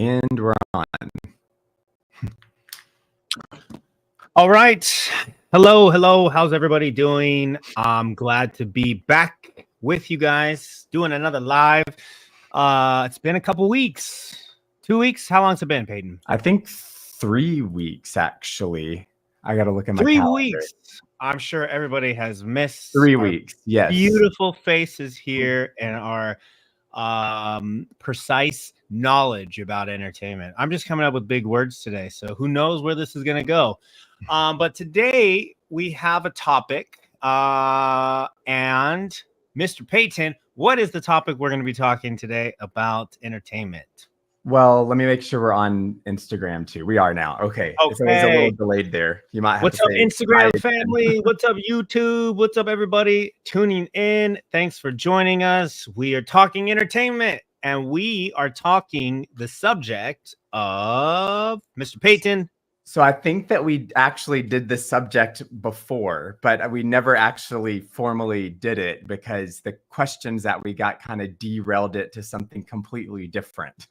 And we're on. All right. Hello. How's everybody doing? I'm glad to be back with you guys doing another live. It's been a couple weeks. 2 weeks. How long's it been, Peyton? I think 3 weeks, actually. I got to look at my 3 calendar. weeks. I'm sure everybody has missed 3 our weeks, yes. beautiful faces here and our precise knowledge about entertainment. I'm just coming up with big words today, so who knows where this is going to go. But today we have a topic, and Mr. Peyton, what is the topic we're going to be talking today about entertainment? Well, let me make sure we're on Instagram too. We are now. Okay. It's always a little delayed there. You might have What's to up, say Instagram family? What's up, YouTube? What's up, everybody tuning in? Thanks for joining us. We are talking entertainment, and we are talking the subject of Mr. Peyton. So I think that we actually did this subject before, but we never actually formally did it because the questions that we got kind of derailed it to something completely different.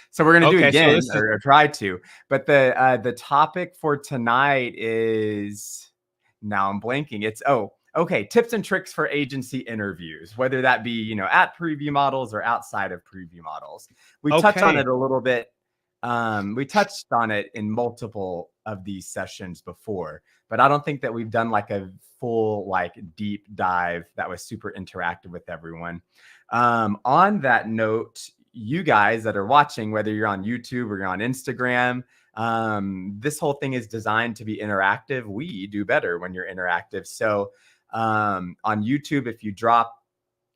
So we're going to do it again, or try to. But the topic for tonight is, now I'm blanking. It's, okay, tips and tricks for agency interviews, whether that be, at preview models or outside of preview models. We touched on it a little bit. We touched on it in multiple of these sessions before, but I don't think that we've done like a full, deep dive that was super interactive with everyone. On that note, you guys that are watching, whether you're on YouTube or you're on Instagram, this whole thing is designed to be interactive. We do better when you're interactive. So on YouTube, if you drop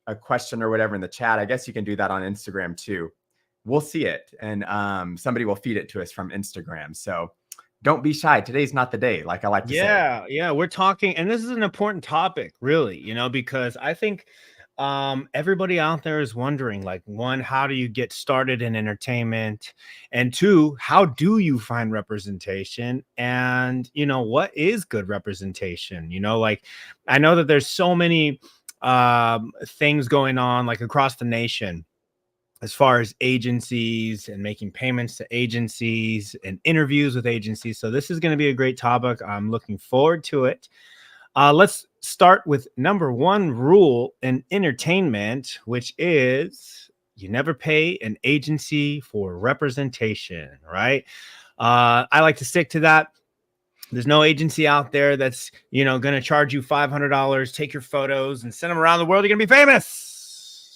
a question or whatever in the chat, I guess you can do that on Instagram too. We'll see it, and somebody will feed it to us from Instagram. So don't be shy. Today's not the day, like I like to say. Yeah, we're talking, and this is an important topic, really, because I think everybody out there is wondering, one, how do you get started in entertainment? And two, how do you find representation? And, what is good representation? I know that there's so many things going on, across the nation, as far as agencies and making payments to agencies and interviews with agencies. So this is going to be a great topic. I'm looking forward to it. Let's start with number one rule in entertainment, which is you never pay an agency for representation, right? I like to stick to that. There's no agency out there that's, going to charge you $500, take your photos and send them around the world. You're going to be famous.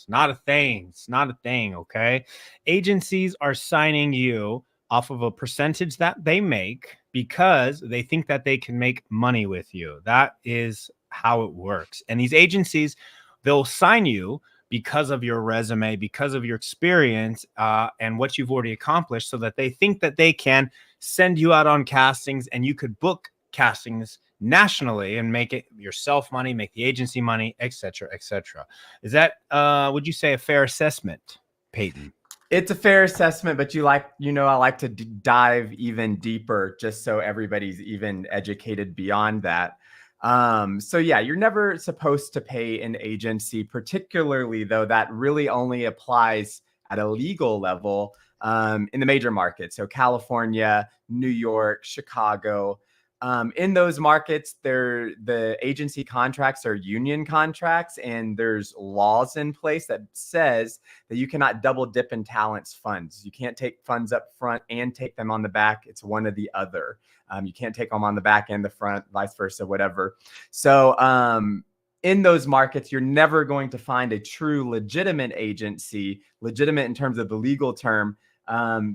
Not a thing. It's not a thing. Okay. Agencies are signing you off of a percentage that they make because they think that they can make money with you. That is how it works. And these agencies, they'll sign you because of your resume, because of your experience, and what you've already accomplished, so that they think that they can send you out on castings and you could book castings nationally and make it yourself money, make the agency money, etc., etc. Is that, would you say, a fair assessment, Peyton? It's a fair assessment, but I like to dive even deeper just so everybody's even educated beyond that. So yeah, you're never supposed to pay an agency, particularly though that really only applies at a legal level in the major markets. So California, New York, Chicago. In those markets, the agency contracts are union contracts, and there's laws in place that says that you cannot double dip in talents funds. You can't take funds up front and take them on the back. It's one or the other. You can't take them on the back and the front, vice versa, whatever. So in those markets, you're never going to find a true legitimate agency, legitimate in terms of the legal term,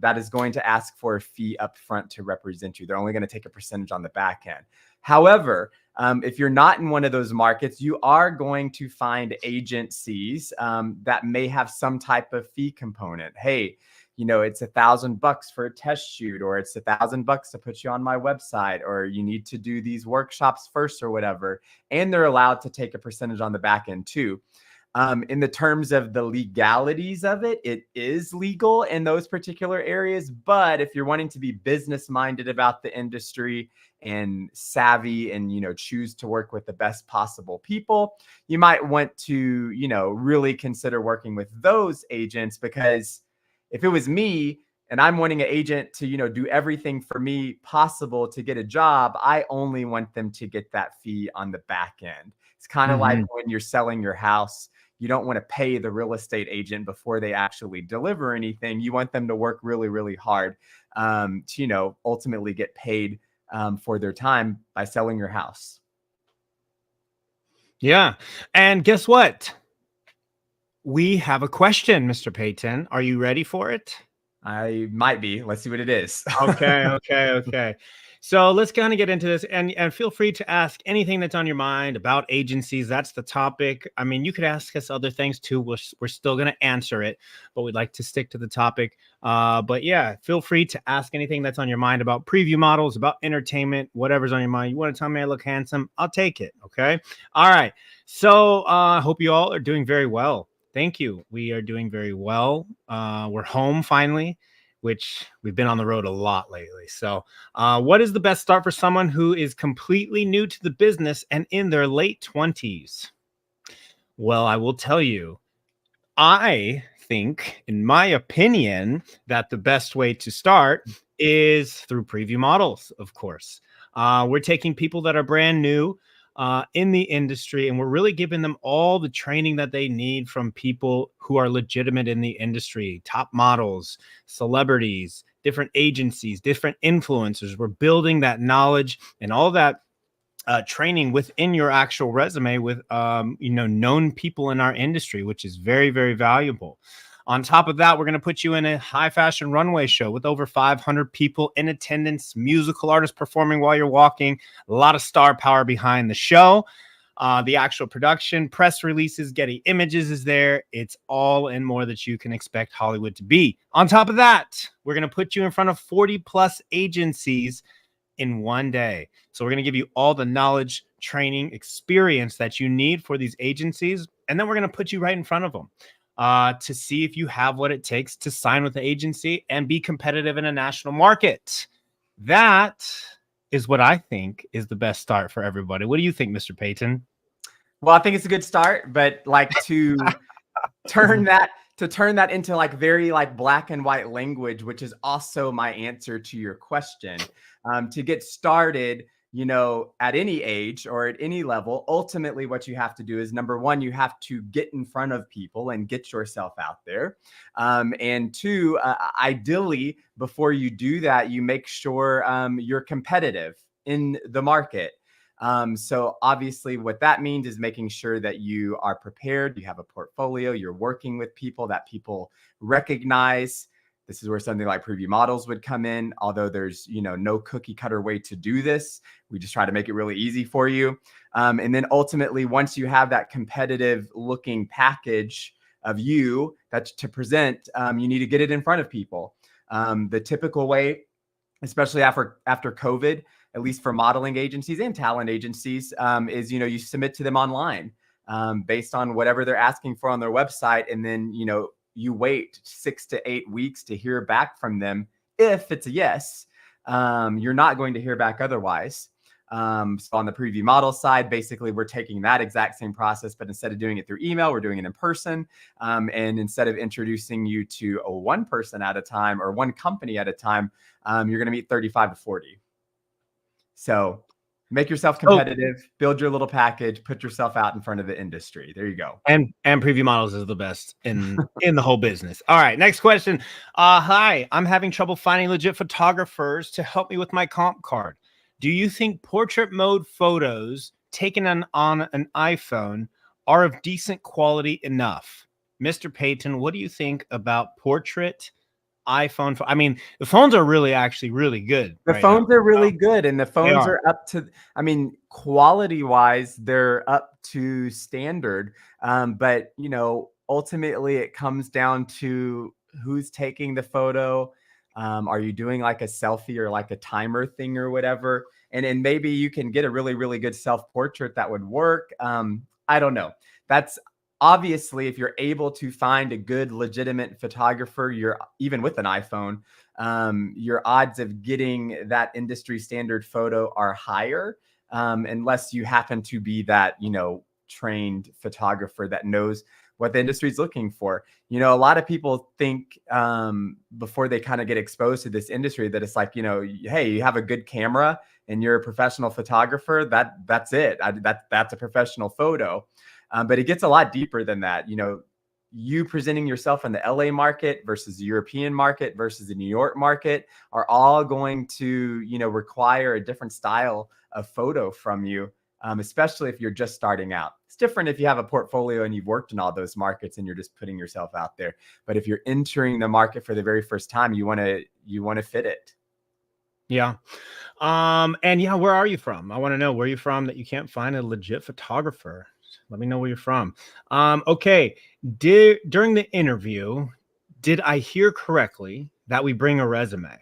that is going to ask for a fee up front to represent you. They're only going to take a percentage on the back end. However, if you're not in one of those markets, you are going to find agencies that may have some type of fee component. Hey, it's $1,000 for a test shoot, or it's $1,000 to put you on my website, or you need to do these workshops first or whatever. And they're allowed to take a percentage on the back end too. In the terms of the legalities of it, it is legal in those particular areas. But if you're wanting to be business minded about the industry and savvy and, choose to work with the best possible people, you might want to, really consider working with those agents, because if it was me, and I'm wanting an agent to, do everything for me possible to get a job, I only want them to get that fee on the back end. It's kind of like Mhm. when you're selling your house, you don't want to pay the real estate agent before they actually deliver anything. You want them to work really, really hard to, ultimately get paid for their time by selling your house. Yeah. And guess what? We have a question, Mr. Payton. Are you ready for it? I might be. Let's see what it is. Okay. So let's kind of get into this, and feel free to ask anything that's on your mind about agencies. That's the topic. I mean, you could ask us other things too. We're still going to answer it, but we'd like to stick to the topic. But yeah, feel free to ask anything that's on your mind about preview models, about entertainment, whatever's on your mind. You want to tell me I look handsome? I'll take it. Okay. All right. So I hope you all are doing very well. Thank you. We are doing very well. We're home finally, which we've been on the road a lot lately. So, what is the best start for someone who is completely new to the business and in their late 20s? Well, I will tell you, I think, in my opinion, that the best way to start is through preview models, of course. We're taking people that are brand new in the industry, and we're really giving them all the training that they need from people who are legitimate in the industry, top models, celebrities, different agencies, different influencers. We're building that knowledge and all that training within your actual resume with known people in our industry, which is very, very valuable. On top of that, we're going to put you in a high fashion runway show with over 500 people in attendance, musical artists performing while you're walking, a lot of star power behind the show. The actual production, press releases, Getty Images is there. It's all and more that you can expect Hollywood to be. On top of that, we're going to put you in front of 40 plus agencies in one day. So we're going to give you all the knowledge, training, experience that you need for these agencies. And then we're going to put you right in front of them to see if you have what it takes to sign with the agency and be competitive in a national market. That is what I think is the best start for everybody. What do you think, Mr. Payton? Well, I think it's a good start, but like turn that turn that into like very like black and white language, which is also my answer to your question. To get started, at any age or at any level, ultimately what you have to do is number one, you have to get in front of people and get yourself out there. And two, ideally, before you do that, you make sure you're competitive in the market. So obviously what that means is making sure that you are prepared, you have a portfolio, you're working with people that people recognize. This is where something like preview models would come in, although there's, no cookie cutter way to do this. We just try to make it really easy for you. And then ultimately, once you have that competitive looking package of you that's to present, you need to get it in front of people. The typical way, especially after COVID, at least for modeling agencies and talent agencies, is, you submit to them online based on whatever they're asking for on their website. And then, you wait 6 to 8 weeks to hear back from them. If it's a yes, you're not going to hear back otherwise. So on the preview model side, basically, we're taking that exact same process, but instead of doing it through email, we're doing it in person. And instead of introducing you to one person at a time or one company at a time, you're going to meet 35 to 40. So make yourself competitive, build your little package, put yourself out in front of the industry. There you go. And preview models is the best in the whole business. All right, next question. Hi, I'm having trouble finding legit photographers to help me with my comp card. Do you think portrait mode photos taken on an iPhone are of decent quality enough? Mr. Payton, what do you think about portrait iPhone? I mean, the phones are actually really good The right now. phones are really good, and the phones are. are up to, quality wise, they're up to standard. But ultimately it comes down to who's taking the photo. Are you doing like a selfie or like a timer thing or whatever? And maybe you can get a really, really good self-portrait that would work. I don't know. That's obviously, if you're able to find a good, legitimate photographer, you're even with an iPhone, your odds of getting that industry standard photo are higher, unless you happen to be that, trained photographer that knows what the industry is looking for. You know, a lot of people think before they kind of get exposed to this industry that it's like, you know, hey, you have a good camera and you're a professional photographer. That's it. That's a professional photo. But it gets a lot deeper than that. You know, you presenting yourself in the LA market versus the European market versus the New York market are all going to, you know, require a different style of photo from you, especially if you're just starting out. It's different if you have a portfolio and you've worked in all those markets and you're just putting yourself out there. But if you're entering the market for the very first time, you want to fit it. Yeah. And yeah, where are you from? I want to know where you're from that you can't find a legit photographer. Let me know where you're from. Okay. During the interview, did I hear correctly that we bring a resume?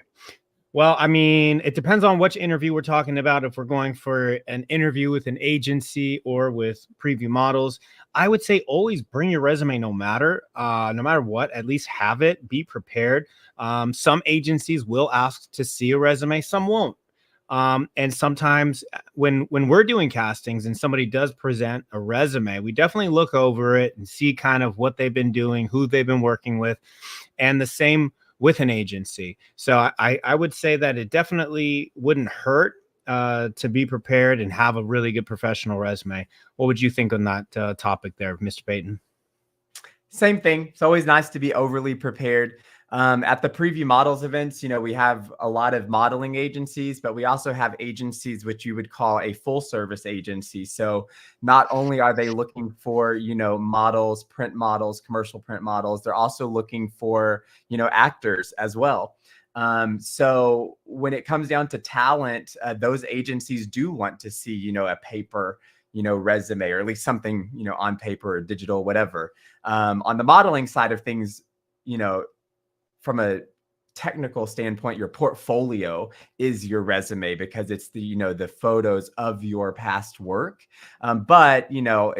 Well, I mean, it depends on which interview we're talking about. If we're going for an interview with an agency or with preview models, I would say always bring your resume no matter what, at least have it, be prepared. Some agencies will ask to see a resume, some won't. And sometimes when we're doing castings and somebody does present a resume, we definitely look over it and see kind of what they've been doing, who they've been working with, and the same with an agency. So I would say that it definitely wouldn't hurt to be prepared and have a really good professional resume. What would you think on that topic there, Mr. Payton? Same thing. It's always nice to be overly prepared. At the preview models events, you know, we have a lot of modeling agencies, but we also have agencies which you would call a full service agency. So not only are they looking for, you know, models, print models, commercial print models, they're also looking for, you know, actors as well. So when it comes down to talent, those agencies do want to see, you know, a paper, you know, resume, or at least something, you know, on paper or digital, whatever. On the modeling side of things, you know, from a technical standpoint, your portfolio is your resume because it's the, you know, the photos of your past work. But, you know,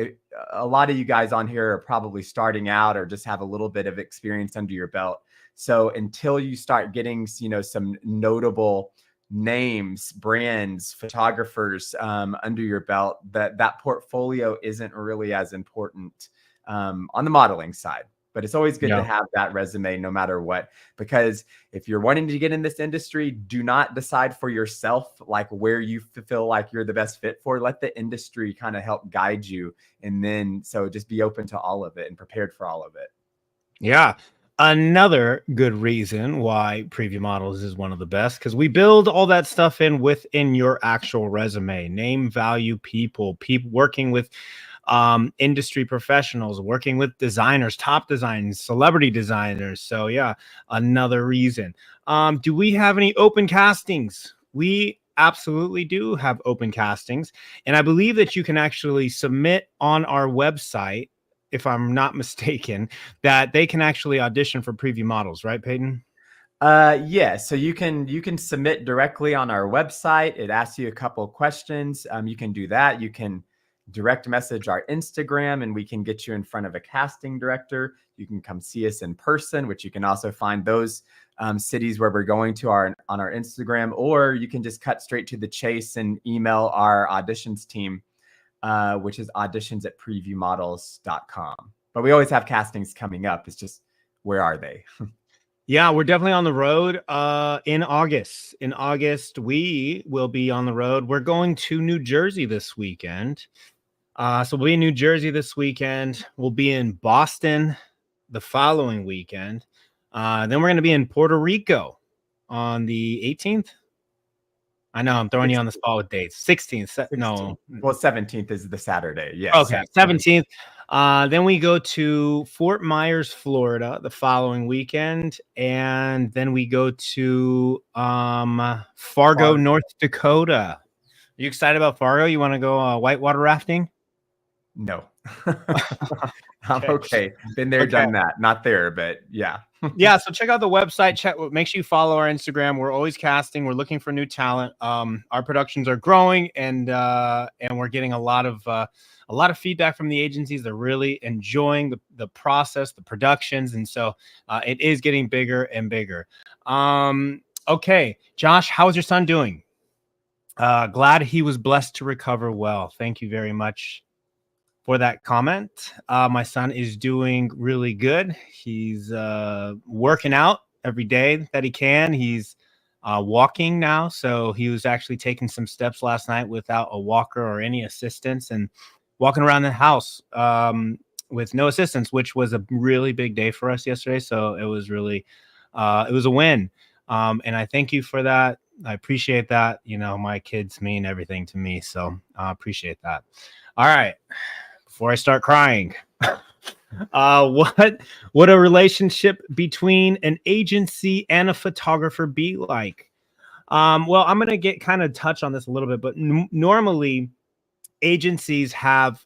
a lot of you guys on here are probably starting out or just have a little bit of experience under your belt. So until you start getting, you know, some notable names, brands, photographers under your belt, that portfolio isn't really as important on the modeling side. But it's always good to have that resume no matter what, because if you're wanting to get in this industry, do not decide for yourself like where you feel like you're the best fit for. Let the industry kind of help guide you. And then so just be open to all of it and prepared for all of it. Yeah. Another good reason why preview models is one of the best, because we build all that stuff in within your actual resume, name, value, people working with industry professionals, working with designers, top designers, celebrity designers. So yeah, another reason. Do we have any open castings? We absolutely do have open castings, and I believe that you can actually submit on our website, if I'm not mistaken, that they can actually audition for preview models, right, Peyton? Yeah, so you can submit directly on our website. It asks you a couple of questions. You can do that. You can direct message our Instagram and we can get you in front of a casting director. You can come see us in person, which you can also find those cities where we're going to on our Instagram, or you can just cut straight to the chase and email our auditions team, which is auditions@previewmodels.com. But we always have castings coming up. It's just, where are they? Yeah, we're definitely on the road in August. In August, we will be on the road. We're going to New Jersey this weekend. So we'll be in New Jersey this weekend. We'll be in Boston the following weekend. Then we're going to be in Puerto Rico on the 18th. I know I'm throwing you on the spot with dates. 16th. No. Well, 17th is the Saturday. Yes. Okay. 17th. Then we go to Fort Myers, Florida the following weekend. And then we go to Fargo, North Dakota. Are you excited about Fargo? You want to go whitewater rafting? No. I'm okay. Been there, done that. Not there, but yeah. Yeah, so check out the website. Make sure you follow our Instagram. We're always casting. We're looking for new talent. Our productions are growing, and we're getting a lot of feedback from the agencies. They're really enjoying the process, the productions, and so it is getting bigger and bigger. Okay, Josh, how is your son doing? Glad he was blessed to recover well. Thank you very much. for that comment. My son is doing really good. He's working out every day that he can. He's walking now. So he was actually taking some steps last night without a walker or any assistance and walking around the house with no assistance, which was a really big day for us yesterday. So it was really, it was a win. And I thank you for that. I appreciate that. You know, my kids mean everything to me. So I appreciate that. All right. Before I start crying, what would a relationship between an agency and a photographer be like? Well, I'm gonna get kind of touch on this a little bit, but normally agencies have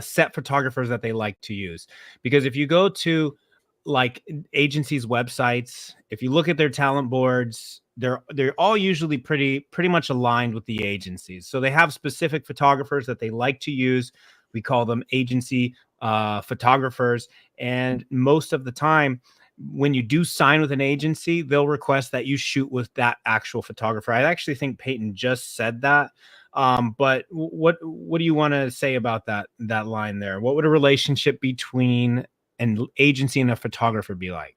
set photographers that they like to use, because if you go to like agencies websites, if you look at their talent boards, they're all usually pretty much aligned with the agencies. So they have specific photographers that they like to use. We call them agency photographers, and most of the time when you do sign with an agency, they'll request that you shoot with that actual photographer. I actually think Peyton just said that. But what do you want to say about that line there? What would a relationship between an agency and a photographer be like?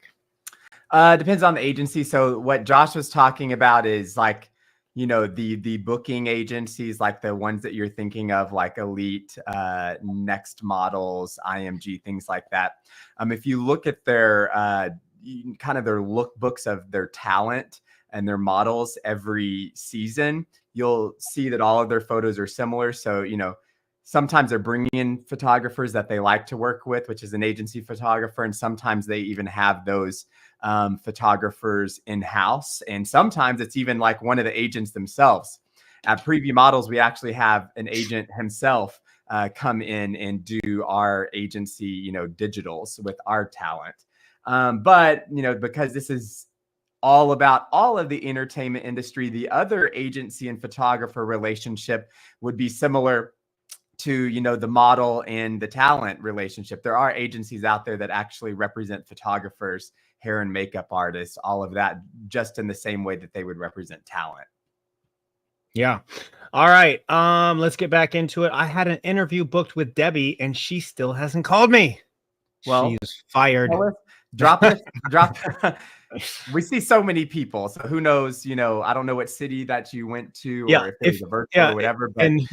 Depends on the agency. So what Josh was talking about is like, the booking agencies, like the ones that you're thinking of, like Elite, Next Models, IMG, things like that. If you look at their kind of their lookbooks of their talent and their models every season, you'll see that all of their photos are similar. So, sometimes they're bringing in photographers that they like to work with, which is an agency photographer. And sometimes they even have those photographers in-house. And sometimes it's even like one of the agents themselves. At Preview Models, we actually have an agent himself come in and do our agency, digitals with our talent. But, because this is all about all of the entertainment industry, the other agency and photographer relationship would be similar to, the model and the talent relationship. There are agencies out there that actually represent photographers, hair and makeup artists, all of that, just in the same way that they would represent talent. Yeah. All right. Let's get back into it. I had an interview booked with Debbie and she still hasn't called me. Well, she's fired. Drop. We see so many people, so who knows? I don't know what city that you went to, or if it was a virtual or whatever. But and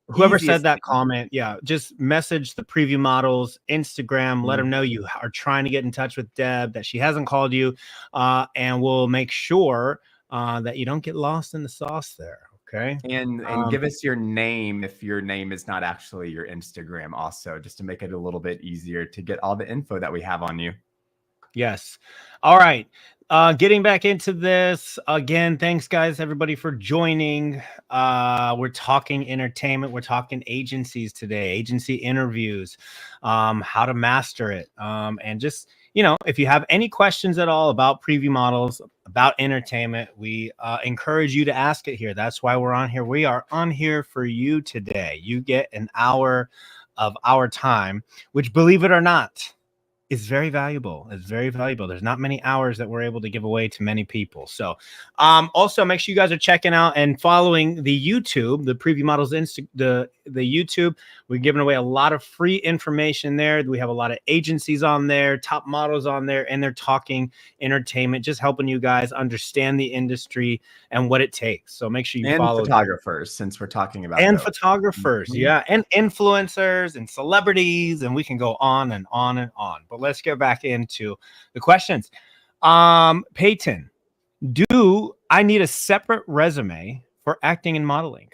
whoever said that comment, just message the Preview Models Instagram. Let them know you are trying to get in touch with Deb, that she hasn't called you, and we'll make sure that you don't get lost in the sauce there. Okay. And give us your name if your name is not actually your Instagram, also, just to make it a little bit easier to get all the info that we have on you. Yes. All right. Getting back into this again. Thanks, guys, everybody, for joining. We're talking entertainment. We're talking agencies today, agency interviews, how to master it. And just, if you have any questions at all about Preview Models, about entertainment, we encourage you to ask it here. That's why we're on here. We are on here for you today. You get an hour of our time, which, believe it or not, is very valuable. It's very valuable. There's not many hours that we're able to give away to many people. So also make sure you guys are checking out and following the YouTube, the Preview Models, the YouTube. We're giving away a lot of free information there. We have a lot of agencies on there, top models on there, and they're talking entertainment, just helping you guys understand the industry and what it takes. So make sure you follow photographers, since we're talking about photographers, and influencers and celebrities, and we can go on and on and on. But let's get back into the questions. Peyton, do I need a separate resume for acting and modeling?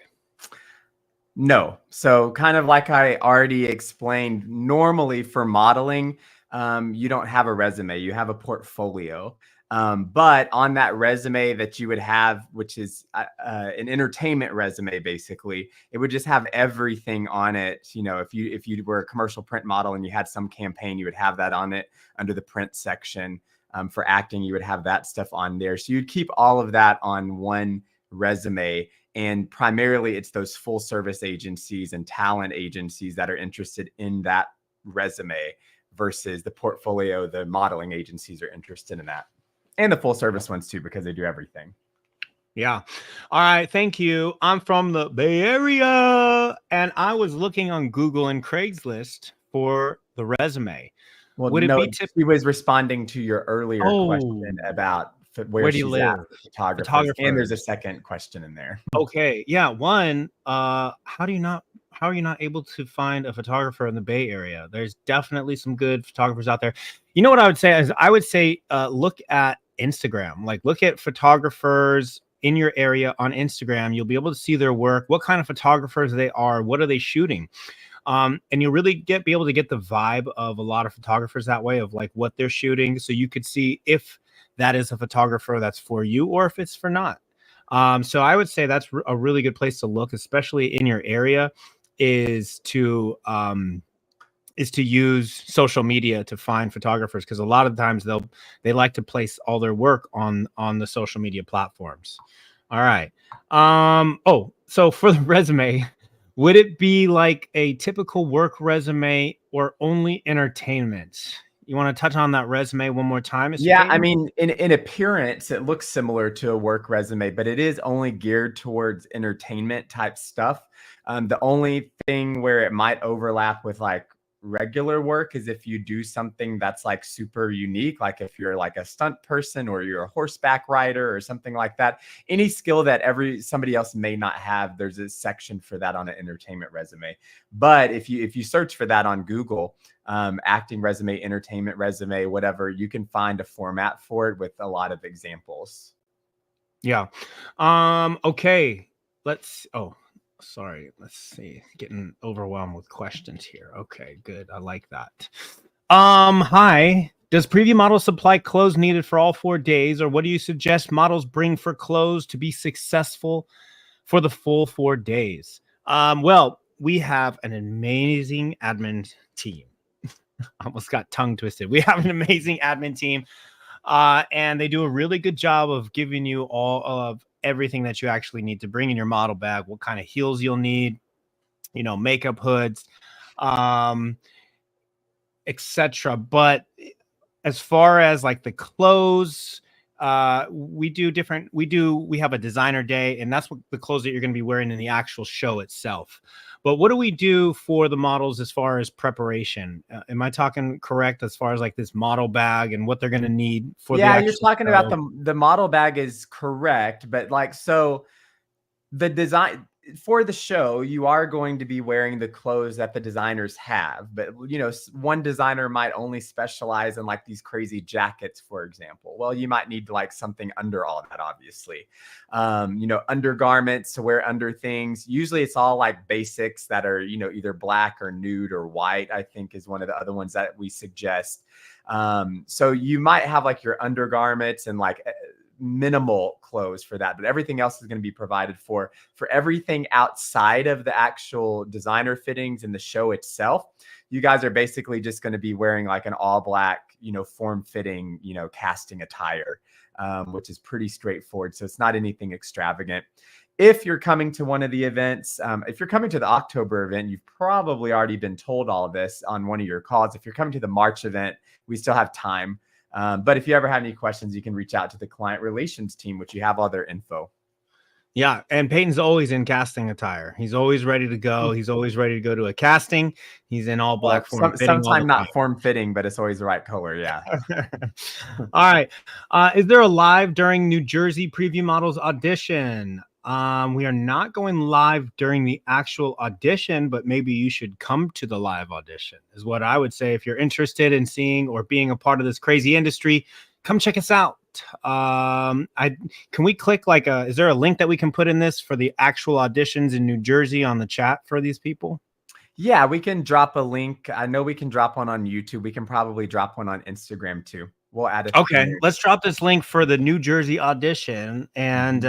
No. So kind of like I already explained, normally for modeling, you don't have a resume, you have a portfolio. But on that resume that you would have, which is an entertainment resume, basically, it would just have everything on it. If you were a commercial print model and you had some campaign, you would have that on it under the print section. For acting, you would have that stuff on there. So you'd keep all of that on one resume. And primarily, it's those full service agencies and talent agencies that are interested in that resume versus the portfolio. The modeling agencies are interested in that. And the full service ones too, because they do everything. Yeah. All right. Thank you. I'm from the Bay Area, and I was looking on Google and Craigslist for the resume. Well, Would it no, be tip? she was responding to your earlier question Oh, about where where do you she's at live? for photographers, and there's a Photographers. second question in there. Okay. Yeah. One, how are you not able to find a photographer in the Bay Area? There's definitely some good photographers out there. You know what I would say is I would say look at Instagram. Like look at photographers in your area on Instagram. You'll be able to see their work, what kind of photographers they are, what are they shooting. And you'll really be able to get the vibe of a lot of photographers that way of like what they're shooting. So you could see if that is a photographer that's for you or if it's for not. So I would say that's a really good place to look, especially in your area, is to use social media to find photographers because a lot of times they like to place all their work on the social media platforms. All right. Oh, so for the resume, would it be like a typical work resume or only entertainment? You want to touch on that resume one more time, Mr. Yeah, I Payton? mean, in appearance, it looks similar to a work resume, but it is only geared towards entertainment type stuff. The only thing where it might overlap with like regular work is if you do something that's like super unique, like if you're like a stunt person or you're a horseback rider or something like that. Any skill that somebody else may not have, there's a section for that on an entertainment resume. But if you search for that on Google, acting resume, entertainment resume, whatever, you can find a format for it with a lot of examples. Yeah. Okay. Oh, sorry. Let's see. Getting overwhelmed with questions here. Okay, good. I like that. Hi. Does preview models supply clothes needed for all 4 days, or what do you suggest models bring for clothes to be successful for the full 4 days? Well, we have an amazing admin team. Almost got tongue twisted. We have an amazing admin team, and they do a really good job of giving you all of everything that you actually need to bring in your model bag, what kind of heels you'll need, makeup hoods, um, etc. But as far as like the clothes, we have a designer day, and that's what the clothes that you're going to be wearing in the actual show itself. But what do we do for the models as far as preparation? Am I talking correct as far as like this model bag and what they're going to need for the Yeah, you're actual talking about show? the model bag is correct, but like so the design for the show, you are going to be wearing the clothes that the designers have. But one designer might only specialize in like these crazy jackets, for example. Well, you might need like something under all that, obviously. Undergarments to wear under things. Usually it's all like basics that are, either black or nude or white, I think is one of the other ones that we suggest. So you might have like your undergarments and like minimal clothes for that, but everything else is going to be provided for everything outside of the actual designer fittings and the show itself. You guys are basically just going to be wearing like an all black, form fitting, casting attire, which is pretty straightforward. So it's not anything extravagant. If you're coming to one of the events, if you're coming to the October event, you've probably already been told all of this on one of your calls. If you're coming to the March event, we still have time. But if you ever have any questions, you can reach out to the client relations team, which you have all their info. Yeah, and Peyton's always in casting attire. He's always ready to go. He's always ready to go to a casting. He's in all black form fitting all the Sometime time. not form fitting, but it's always the right color. Yeah. All right. Is there a live during New Jersey preview models audition? We are not going live during the actual audition, but maybe you should come to the live audition, is what I would say. If you're interested in seeing or being a part of this crazy industry, come check us out. Can we click like is there a link that we can put in this for the actual auditions in New Jersey on the chat for these people? Yeah, we can drop a link. I know we can drop one on YouTube. We can probably drop one on Instagram too. We'll add it. Okay, let's drop this link for the New Jersey audition, and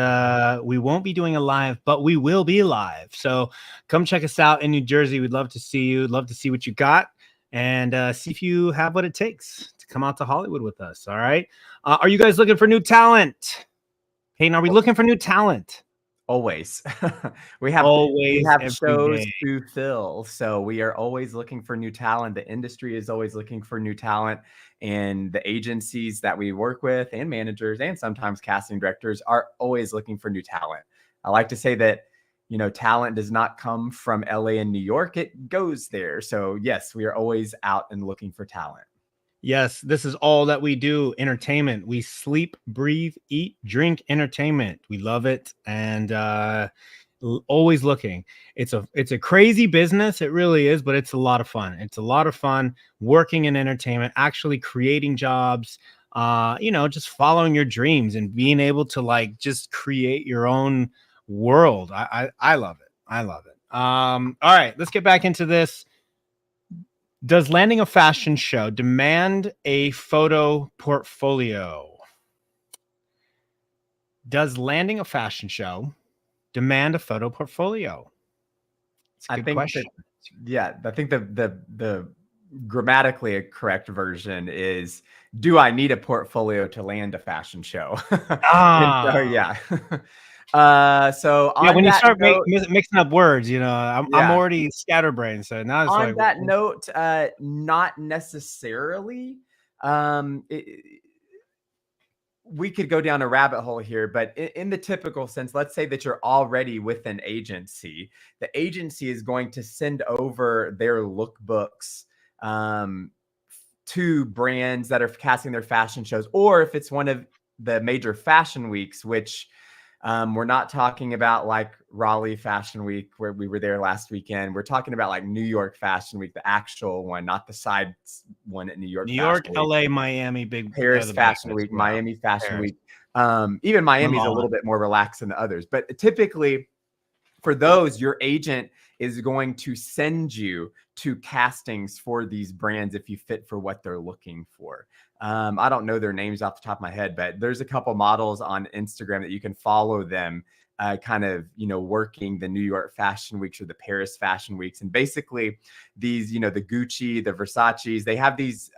we won't be doing a live, but we will be live. So come check us out in New Jersey. We'd love to see you. Love to see what you got, and see if you have what it takes to come out to Hollywood with us. All right. Are you guys looking for new talent? Hayden, are we looking for new talent? Always. We Always, have every shows day. to fill, so we are always looking for new talent. The industry is always looking for new talent, and the agencies that we work with and managers and sometimes casting directors are always looking for new talent. I like to say that, talent does not come from LA and New York, it goes there. So, yes, we are always out and looking for talent. Yes, this is all that we do. Entertainment. We sleep, breathe, eat, drink entertainment. We love it. And always looking. It's a crazy business. It really is, but it's a lot of fun. It's a lot of fun working in entertainment, actually creating jobs, just following your dreams and being able to like just create your own world. I love it. I love it. All right, let's get back into this. Does landing a fashion show demand a photo portfolio? Does landing a fashion show demand a photo portfolio? It's a I good think question. that, yeah, I think the grammatically correct version is, do I need a portfolio to land a fashion show? And so, Ah, yeah. So yeah. on When you that start note, mixing up words, I'm yeah, already scatterbrained. So now it's like, on that note, not necessarily. We could go down a rabbit hole here, but in the typical sense, let's say that you're already with an agency. The agency is going to send over their lookbooks um, to brands that are casting their fashion shows, or if it's one of the major fashion weeks, which we're not talking about like Raleigh Fashion Week, where we were there last weekend. We're talking about like New York Fashion Week, the actual one, not the side one at New York New York, Fashion Week. LA, Miami, big, they're Paris the Fashion biggest. Week, Yeah. Miami Fashion Paris, Week. Even Miami's a Milan. little bit more relaxed than the others, but typically for those, your agent is going to send you to castings for these brands if you fit for what they're looking for. I don't know their names off the top of my head, but there's a couple models on Instagram that you can follow them, kind of, working the New York Fashion Weeks or the Paris Fashion Weeks. And basically these, the Gucci, the Versace's, they have these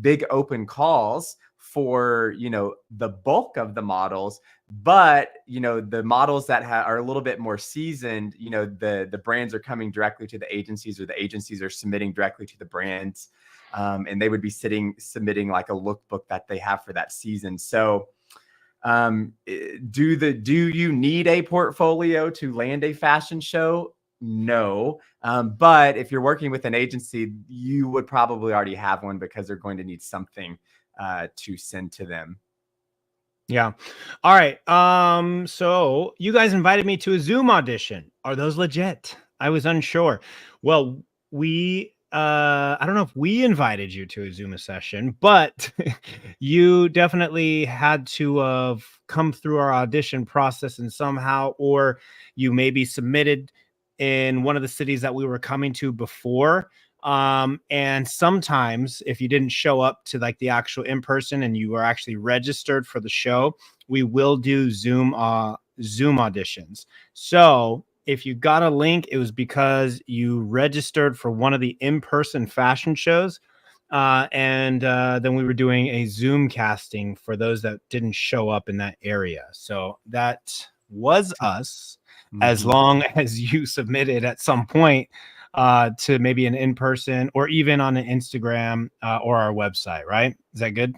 big open calls for, the bulk of the models. But the models that are a little bit more seasoned, the brands are coming directly to the agencies, or the agencies are submitting directly to the brands, and they would be submitting like a lookbook that they have for that season. So do you need a portfolio to land a fashion show? No. But if you're working with an agency, you would probably already have one, because they're going to need something to send to them. Yeah. All right. So you guys invited me to a Zoom audition. Are those legit? I was unsure. Well, I don't know if we invited you to a Zoom session, but you definitely had to have come through our audition process and somehow, or you maybe submitted in one of the cities that we were coming to before. And sometimes if you didn't show up to like the actual in person and you were actually registered for the show, we will do Zoom auditions. So if you got a link, it was because you registered for one of the in-person fashion shows. And then we were doing a Zoom casting for those that didn't show up in that area. So that was us, as Mhm. long as you submitted at some point to maybe an in-person or even on an Instagram or our website, right? Is that good?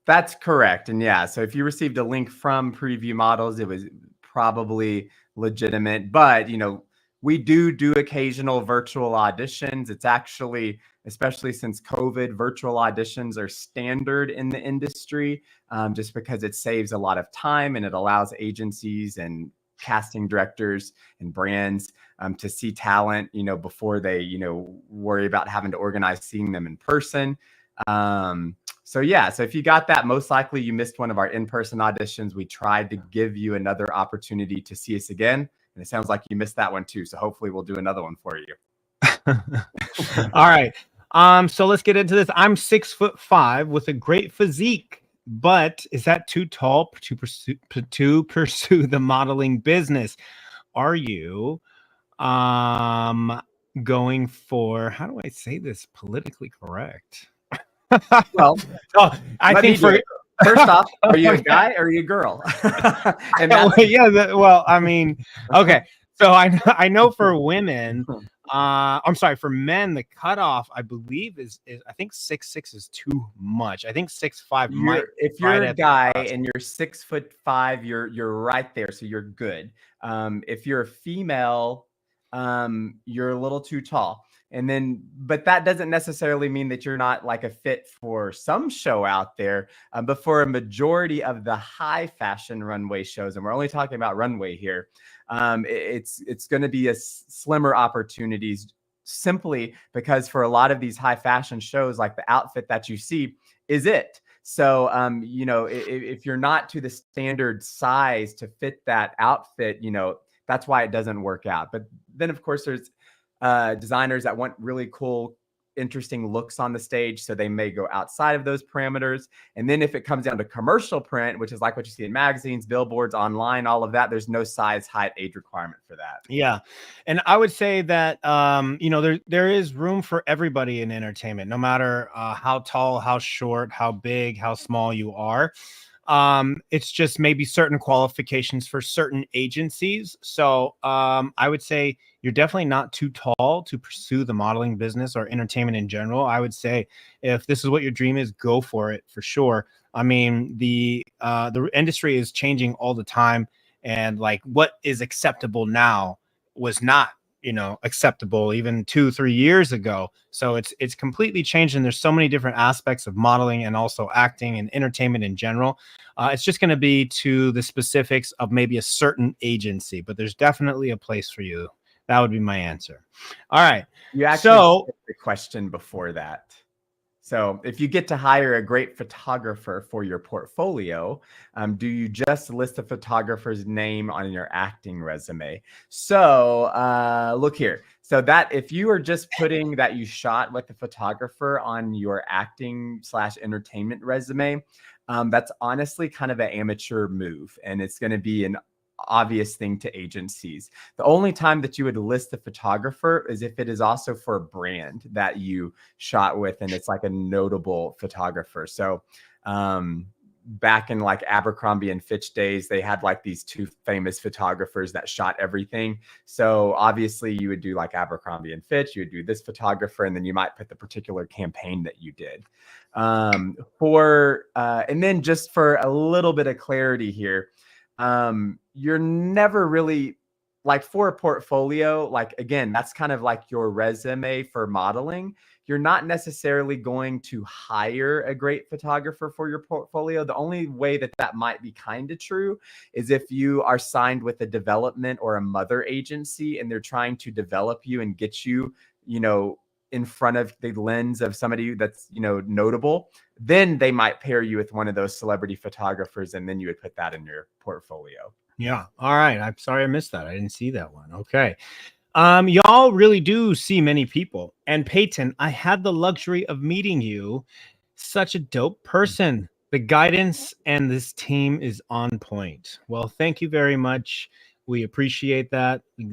That's correct. And yeah, so if you received a link from Preview Models, it was probably legitimate. But, we do occasional virtual auditions. It's actually, especially since COVID, virtual auditions are standard in the industry, just because it saves a lot of time and it allows agencies and casting directors and brands to see talent, before they, worry about having to organize seeing them in person. So yeah, so if you got that, most likely you missed one of our in-person auditions. We tried to give you another opportunity to see us again, and it sounds like you missed that one too. So hopefully we'll do another one for you. All right. So let's get into this. I'm 6'5" with a great physique, but is that too tall to pursue the modeling business? Are you um going for, how do I say this politically correct? Well, Oh, I let me think do for it. First off, are you a guy or are you a girl? And Well, that's yeah, well, I mean, okay. So I know for women, I'm sorry, for men, the cutoff I believe is I think 6'6" is too much. I think 6'5" might if right you're a at the guy cusp. and you're 6'5", you're right there, so you're good. If you're a female, you're a little too tall. And then, but that doesn't necessarily mean that you're not like a fit for some show out there. But for a majority of the high fashion runway shows, and we're only talking about runway here, it's going to be a slimmer opportunities, simply because for a lot of these high fashion shows, like the outfit that you see is it. So, if you're not to the standard size to fit that outfit, that's why it doesn't work out. But then, of course, there's designers that want really cool, interesting looks on the stage. So they may go outside of those parameters. And then if it comes down to commercial print, which is like what you see in magazines, billboards, online, all of that, there's no size, height, age requirement for that. Yeah. And I would say that there is room for everybody in entertainment, no matter how tall, how short, how big, how small you are. It's just maybe certain qualifications for certain agencies. So I would say you're definitely not too tall to pursue the modeling business or entertainment in general. I would say if this is what your dream is, go for it for sure. I mean, the industry is changing all the time, and like what is acceptable now was not acceptable even 2-3 years ago. So it's completely changed, and there's so many different aspects of modeling and also acting and entertainment in general. It's just going to be to the specifics of maybe a certain agency, but there's definitely a place for you. That would be my answer. All right. You actually So skipped the question before that. So if you get to hire a great photographer for your portfolio, do you just list the photographer's name on your acting resume? So look here. So that if you are just putting that you shot with the photographer on your acting / entertainment resume, that's honestly kind of an amateur move, and it's going to be an obvious thing to agencies. The only time that you would list the photographer is if it is also for a brand that you shot with and it's like a notable photographer. So back in like Abercrombie and Fitch days, they had like these two famous photographers that shot everything. So obviously you would do like Abercrombie and Fitch, you would do this photographer, and then you might put the particular campaign that you did. And then just for a little bit of clarity here, you're never really like for a portfolio, like again, that's kind of like your resume for modeling. You're not necessarily going to hire a great photographer for your portfolio. The only way that that might be kind of true is if you are signed with a development or a mother agency and they're trying to develop you and get you, in front of the lens of somebody that's, notable, then they might pair you with one of those celebrity photographers, and then you would put that in your portfolio. yeah. All right. I'm sorry I missed that. I didn't see that one. Okay. Y'all really do see many people. And Peyton, I had the luxury of meeting you. Such a dope person. The guidance and this team is on point. Well, thank you very much. We appreciate that. We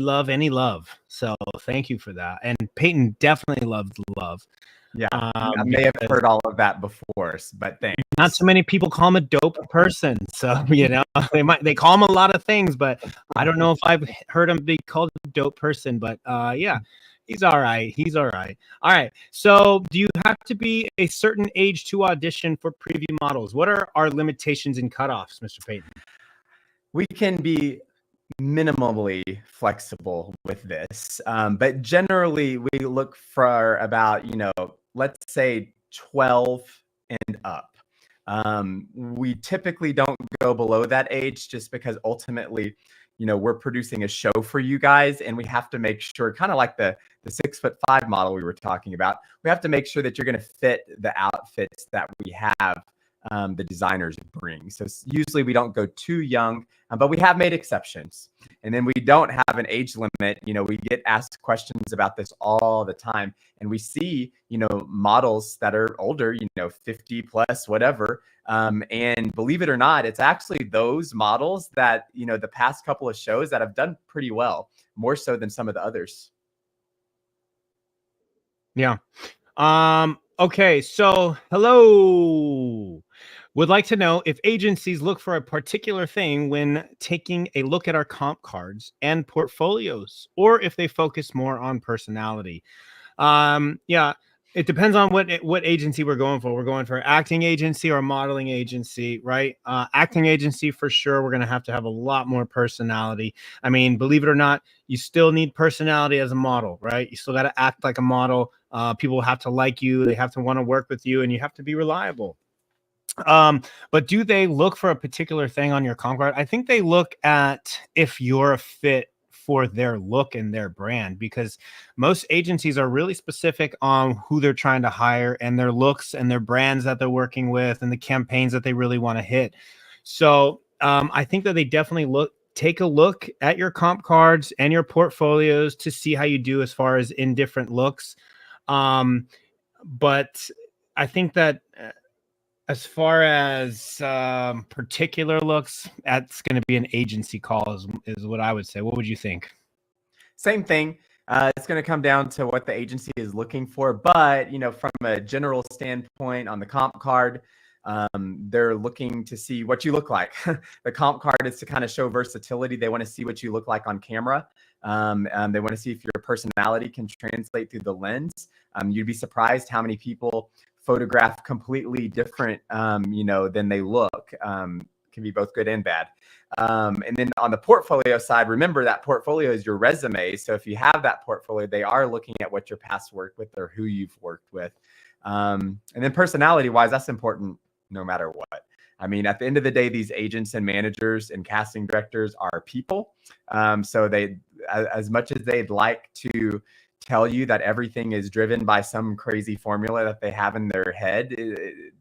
love any love. So thank you for that. And Peyton definitely loves love. Yeah, I may have heard all of that before, but thanks. Not so many people call him a dope person. So, they call him a lot of things, but I don't know if I've heard him be called a dope person, but yeah, he's all right. He's all right. All right. So do you have to be a certain age to audition for preview models? What are our limitations and cutoffs, Mr. Payton? We can be minimally flexible with this, but generally we look for about, let's say 12 and up. We typically don't go below that age just because ultimately, we're producing a show for you guys, and we have to make sure, kind of like the 6'5" model we were talking about, we have to make sure that you're going to fit the outfits that we have the designers bring. So usually we don't go too young, but we have made exceptions. And then we don't have an age limit. We get asked questions about this all the time, and we see, models that are older, 50 plus, whatever. And believe it or not, it's actually those models that, the past couple of shows that have done pretty well, more so than some of the others. Yeah. Okay. So hello. Would like to know if agencies look for a particular thing when taking a look at our comp cards and portfolios, or if they focus more on personality. Yeah, it depends on what agency we're going for. We're going for acting agency or modeling agency, right? Acting agency for sure. We're gonna have to have a lot more personality. I mean, believe it or not, you still need personality as a model, right? You still got to act like a model. People have to like you. They have to want to work with you, and you have to be reliable. But do they look for a particular thing on your comp card? I think they look at if you're a fit for their look and their brand, because most agencies are really specific on who they're trying to hire and their looks and their brands that they're working with and the campaigns that they really want to hit. So I think that they definitely take a look at your comp cards and your portfolios to see how you do as far as in different looks. But I think that as far as particular looks, that's going to be an agency call, is what I would say. What would you think? Same thing. It's going to come down to what the agency is looking for. But, from a general standpoint on the comp card, they're looking to see what you look like. The comp card is to kind of show versatility. They want to see what you look like on camera. They want to see if your personality can translate through the lens. You'd be surprised how many people photograph completely different, than they look. Can be both good and bad. And then on the portfolio side, remember that portfolio is your resume. So if you have that portfolio, they are looking at what your past work with or who you've worked with. And then personality wise, that's important no matter what. I mean, at the end of the day, these agents and managers and casting directors are people. So they, as much as they'd like to tell you that everything is driven by some crazy formula that they have in their head,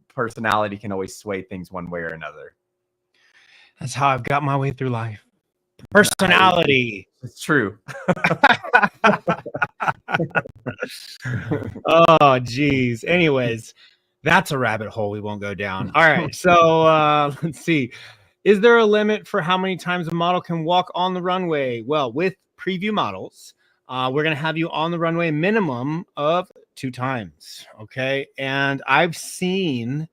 personality can always sway things one way or another. That's how I've got my way through life. Personality. It's true. Oh, geez. Anyways, that's a rabbit hole we won't go down. All right. So let's see. Is there a limit for how many times a model can walk on the runway? Well, with preview models, we're going to have you on the runway minimum of 2 times. Okay. And I've seen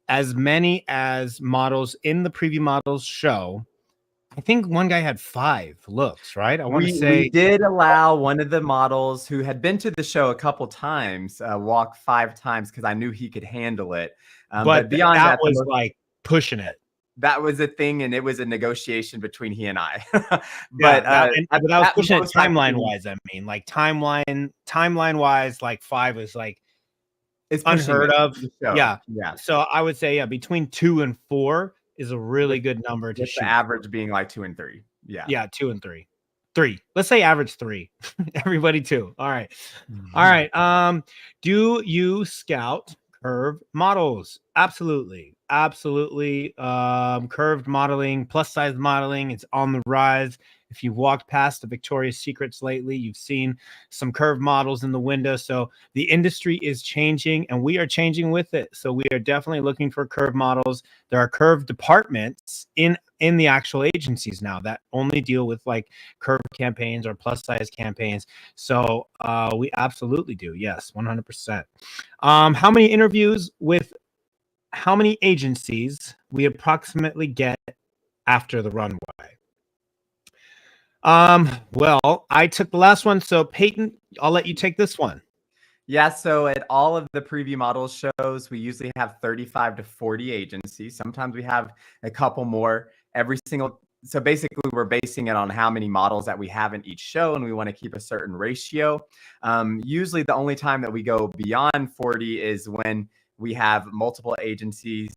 as many as models in the preview models show. I think one guy had 5 looks, right? I want to say we did allow one of the models who had been to the show a couple times walk 5 times because I knew he could handle it. but beyond that was like pushing it. That was a thing, and it was a negotiation between he and I. But that was pushing it timeline wise. I mean, like timeline wise, like 5 is like it's unheard of. Yeah. So I would say between 2 and 4 is a really good number to shoot. The average being like 2 and 3. Yeah, 2 and 3. 3. Let's say average 3. Everybody 2. All right. All right. Do you scout curved models? Absolutely. Curved modeling, plus size modeling, it's on the rise. If you've walked past the Victoria's Secrets lately, you've seen some curved models in the window. So the industry is changing and we are changing with it. So we are definitely looking for curved models. There are curved departments in the actual agencies now that only deal with like curved campaigns or plus size campaigns. So we absolutely do. Yes, 100%. How many interviews with how many agencies we approximately get after the runway? Well, I took the last one. So Peyton, I'll let you take this one. Yeah, so at all of the preview models shows, we usually have 35 to 40 agencies. Sometimes we have a couple more so basically we're basing it on how many models that we have in each show, and we want to keep a certain ratio. Usually the only time that we go beyond 40 is when we have multiple agencies,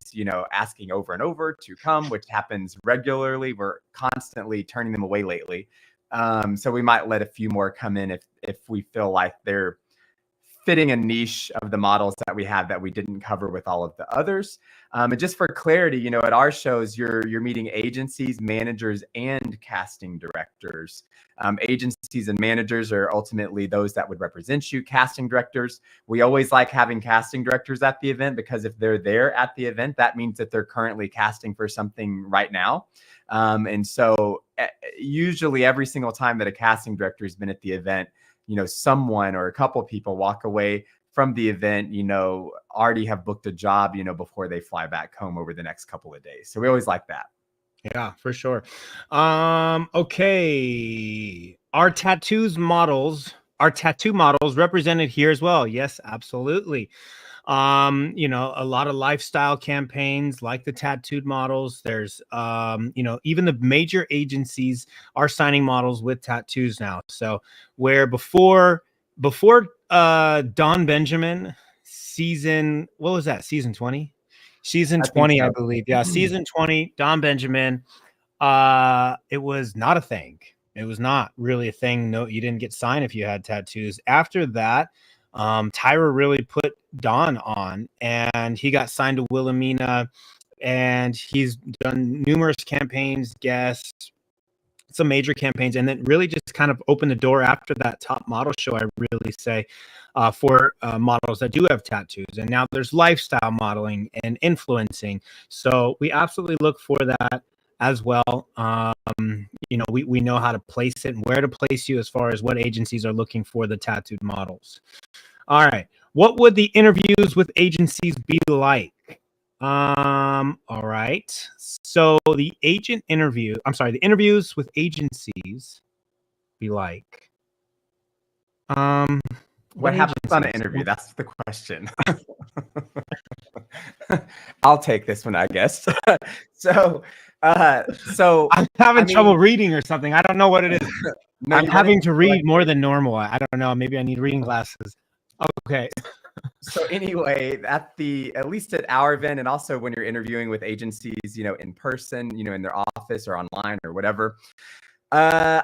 asking over and over to come, which happens regularly. We're constantly turning them away lately. So we might let a few more come in if we feel like they're fitting a niche of the models that we have that we didn't cover with all of the others. And just for clarity, at our shows, you're meeting agencies, managers, and casting directors. Agencies and managers are ultimately those that would represent you. Casting directors, we always like having casting directors at the event because if they're there at the event, that means that they're currently casting for something right now. And so usually every single time that a casting director has been at the event, someone or a couple people walk away from the event, already have booked a job, before they fly back home over the next couple of days. So we always like that. Yeah, for sure. Okay. Are tattoo models represented here as well? Yes, absolutely. A lot of lifestyle campaigns like the tattooed models. There's even the major agencies are signing models with tattoos now. So where before Don Benjamin season, what was that? Season 20? Season I think 20, I so. believe. Yeah, season 20, Don Benjamin. It was not a thing. It was not really a thing. No, you didn't get signed if you had tattoos. After that, Tyra really put Don on, and he got signed to Wilhelmina, and he's done numerous campaigns, guests, some major campaigns, and then really just kind of opened the door after that top model show, I really say, for models that do have tattoos. And now there's lifestyle modeling and influencing. So we absolutely look for that as well. We know how to place it and where to place you as far as what agencies are looking for the tattooed models. All right. What would the interviews with agencies be like? All right. So the interviews with agencies be like. What happens on an interview? That's the question. I'll take this one, I guess. so I'm having trouble reading or something. I don't know what it is. No, I'm having to read more than normal. I don't know. Maybe I need reading glasses. Okay. So anyway, at least at our event, and also when you're interviewing with agencies, in person, in their office or online or whatever,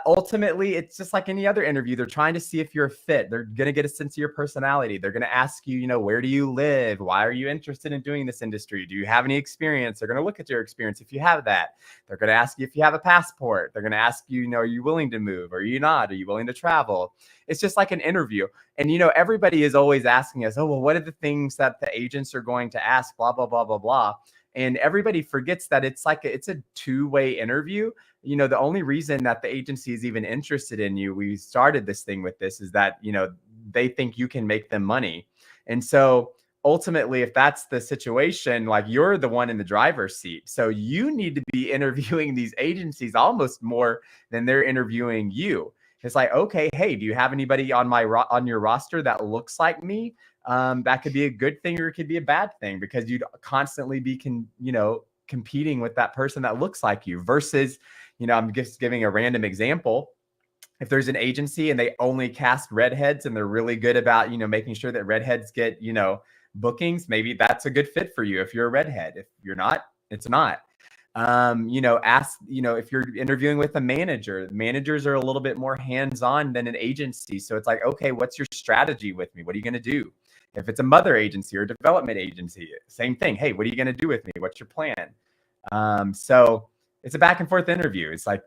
ultimately, it's just like any other interview. They're trying to see if you're a fit. They're going to get a sense of your personality. They're going to ask you, where do you live? Why are you interested in doing this industry? Do you have any experience? They're going to look at your experience if you have that. They're going to ask you if you have a passport. They're going to ask you, are you willing to move? Are you not? Are you willing to travel? It's just like an interview. And, everybody is always asking us, oh, well, what are the things that the agents are going to ask? Blah, blah, blah, blah, blah. And everybody forgets that it's a two-way interview. The only reason that the agency is even interested in you, we started this thing with this, is that, they think you can make them money. And so ultimately, if that's the situation, like, you're the one in the driver's seat. So you need to be interviewing these agencies almost more than they're interviewing you. It's like, okay, hey, do you have anybody on your roster that looks like me? That could be a good thing, or it could be a bad thing, because you'd constantly be competing with that person that looks like you versus, I'm just giving a random example. If there's an agency and they only cast redheads and they're really good about, making sure that redheads get, bookings, maybe that's a good fit for you if you're a redhead. If you're not, it's not. If you're interviewing with a manager, managers are a little bit more hands-on than an agency. So it's like, okay, what's your strategy with me? What are you going to do? If it's a mother agency or a development agency, same thing. Hey, what are you going to do with me? What's your plan? So it's a back and forth interview. It's like,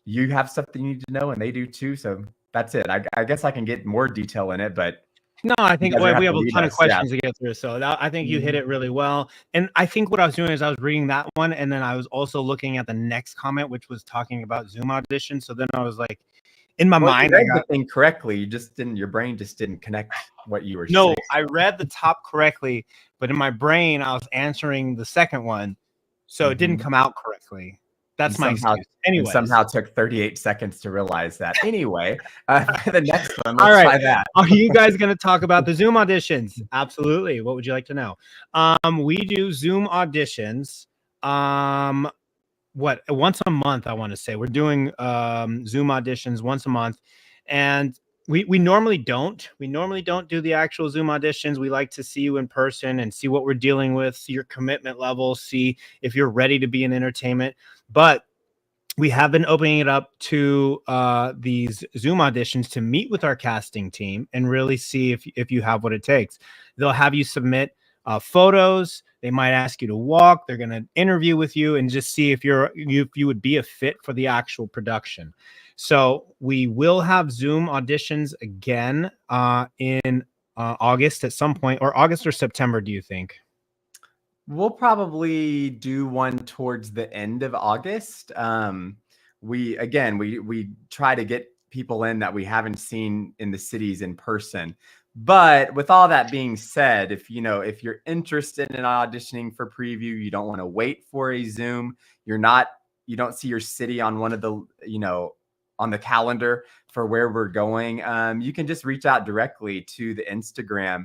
you have stuff that you need to know and they do too. So that's it. I guess I can get more detail in it, but no, I think we have a ton of questions to get through. So I think you hit it really well. And I think what I was doing is I was reading that one, and then I was also looking at the next comment, which was talking about Zoom audition. So then I was like, in my mind, you read the thing correctly. Your brain just didn't connect what you were saying. No, I read the top correctly, but in my brain, I was answering the second one. So it didn't come out correctly. That's my excuse. Anyway, somehow took 38 seconds to realize that. Anyway, the next one, let's try that. Are you guys going to talk about the Zoom auditions? Absolutely. What would you like to know? We do Zoom auditions. Once a month, I want to say. We're doing Zoom auditions once a month. And we normally don't. We normally don't do the actual Zoom auditions. We like to see you in person and see what we're dealing with, see your commitment level, see if you're ready to be in entertainment. But we have been opening it up to these Zoom auditions to meet with our casting team and really see if you have what it takes. They'll have you submit photos. They might ask you to walk. They're going to interview with you and just see if you would be a fit for the actual production. So we will have Zoom auditions again in August at some point, or August or September, do you think? We'll probably do one towards the end of August. We try to get people in that we haven't seen in the cities in person. But with all that being said, if if you're interested in auditioning for preview, you don't want to wait for a Zoom, you don't see your city on one of the, on the calendar for where we're going, you can just reach out directly to the Instagram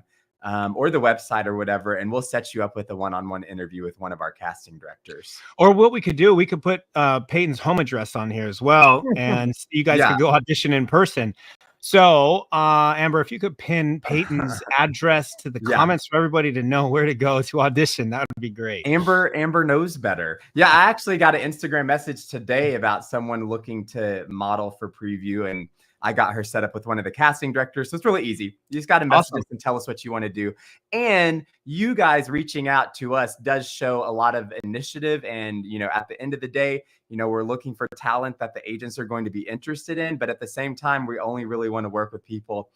or the website or whatever, and we'll set you up with a one-on-one interview with one of our casting directors. Or what we could do, we could put Peyton's home address on here as well, and you guys Yeah. could go audition in person. So, Amber, if you could pin Peyton's address to the Yeah. comments for everybody to know where to go to audition, that would be great. Amber knows better. Yeah, I actually got an Instagram message today about someone looking to model for preview, and I got her set up with one of the casting directors. So it's really easy. You just got to message us and tell us what you want to do. And you guys reaching out to us does show a lot of initiative. And, at the end of the day, we're looking for talent that the agents are going to be interested in. But at the same time, we only really want to work with people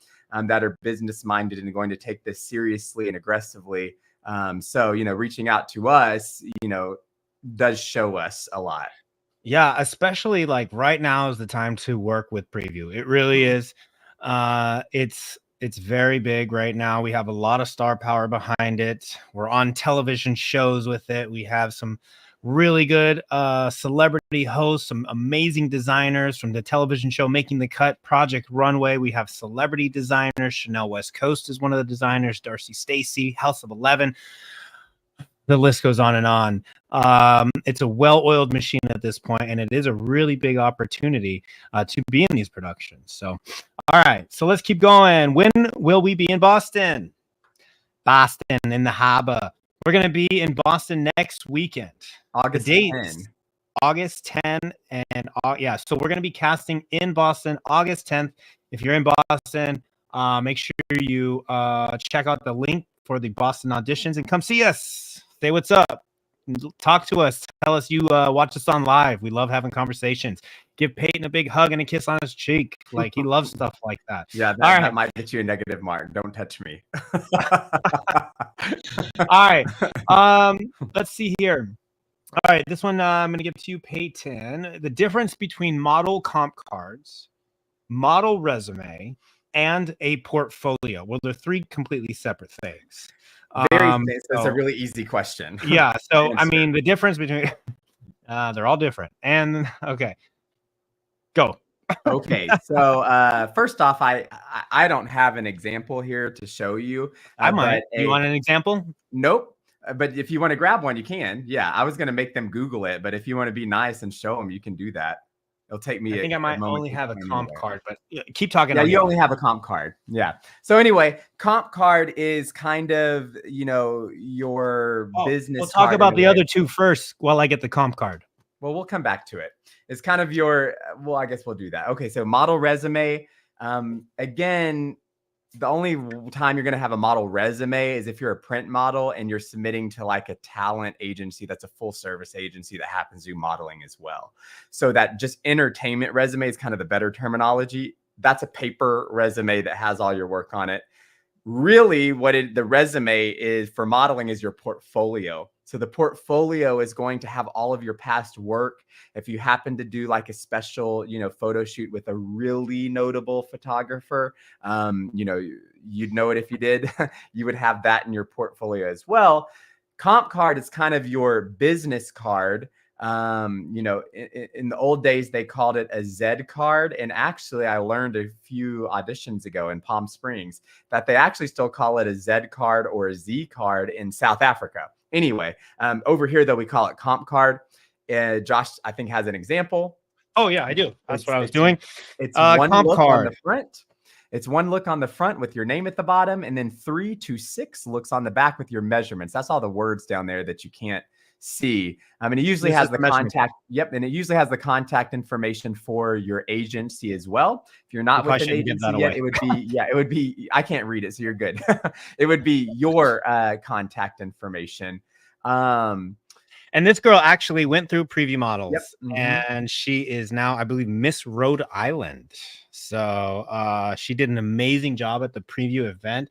that are business minded and going to take this seriously and aggressively. So, reaching out to us, does show us a lot. Yeah, especially like right now is the time to work with preview. It really is. It's very big right now. We have a lot of star power behind it. We're on television shows with it. We have some really good celebrity hosts, some amazing designers from the television show Making the Cut, Project Runway. We have celebrity designers. Chanel West Coast is one of the designers. Darcy Stacy, House of 11. The list goes on and on. It's a well-oiled machine at this point, and it is a really big opportunity to be in these productions. So, all right, so let's keep going. When will we be in Boston? Boston in the harbor. We're going to be in Boston next weekend. August 10. August 10, and yeah, so we're going to be casting in Boston August 10th. If you're in Boston, make sure you check out the link for the Boston auditions and come see us. Say what's up. Talk to us. Tell us you watch us on live. We love having conversations. Give Peyton a big hug and a kiss on his cheek. Like, he loves stuff like that. Yeah, that might get you a negative mark. Don't touch me. All right. Let's see here. All right, this one I'm going to give to you, Peyton. The difference between model comp cards, model resume, and a portfolio. Well, they're three completely separate things. It's a really easy question. Yeah. So, I mean, the difference between they're all different. And okay, go. Okay. So, first off, I don't have an example here to show you. I might. You want an example? Nope. But if you want to grab one, you can. Yeah, I was going to make them Google it, but if you want to be nice and show them, you can do that. It'll take me. I think I might only have a comp card, but keep talking. Yeah, you only have a comp card. Yeah. So anyway, comp card is kind of, your business. We'll talk about the other two first while I get the comp card. Well, we'll come back to it. It's kind of your, well, I guess we'll do that. Okay. So model resume. Again, the only time you're going to have a model resume is if you're a print model and you're submitting to like a talent agency that's a full service agency that happens to do modeling as well. So that just entertainment resume is kind of the better terminology. That's a paper resume that has all your work on it. Really, the resume is for modeling is your portfolio. So the portfolio is going to have all of your past work. If you happen to do like a special, photo shoot with a really notable photographer, you'd know it if you did. You would have that in your portfolio as well. Comp card is kind of your business card. In the old days, they called it a Z card. And actually, I learned a few auditions ago in Palm Springs that they actually still call it a Z card or a Z card in South Africa. Anyway, over here, though, we call it comp card. Josh, I think, has an example. Oh, yeah, I do. That's what I was doing. It's one look card on the front. It's one look on the front with your name at the bottom, and then 3 to 6 looks on the back with your measurements. That's all the words down there that you can't see. I mean, it usually has the contact. Yep. And it usually has the contact information for your agency as well. If you're not with an agency yet, it would be, I can't read it, so you're good. It would be your contact information. And this girl actually went through Preview Models, yep. And she is now, I believe, Miss Rhode Island. So she did an amazing job at the preview event.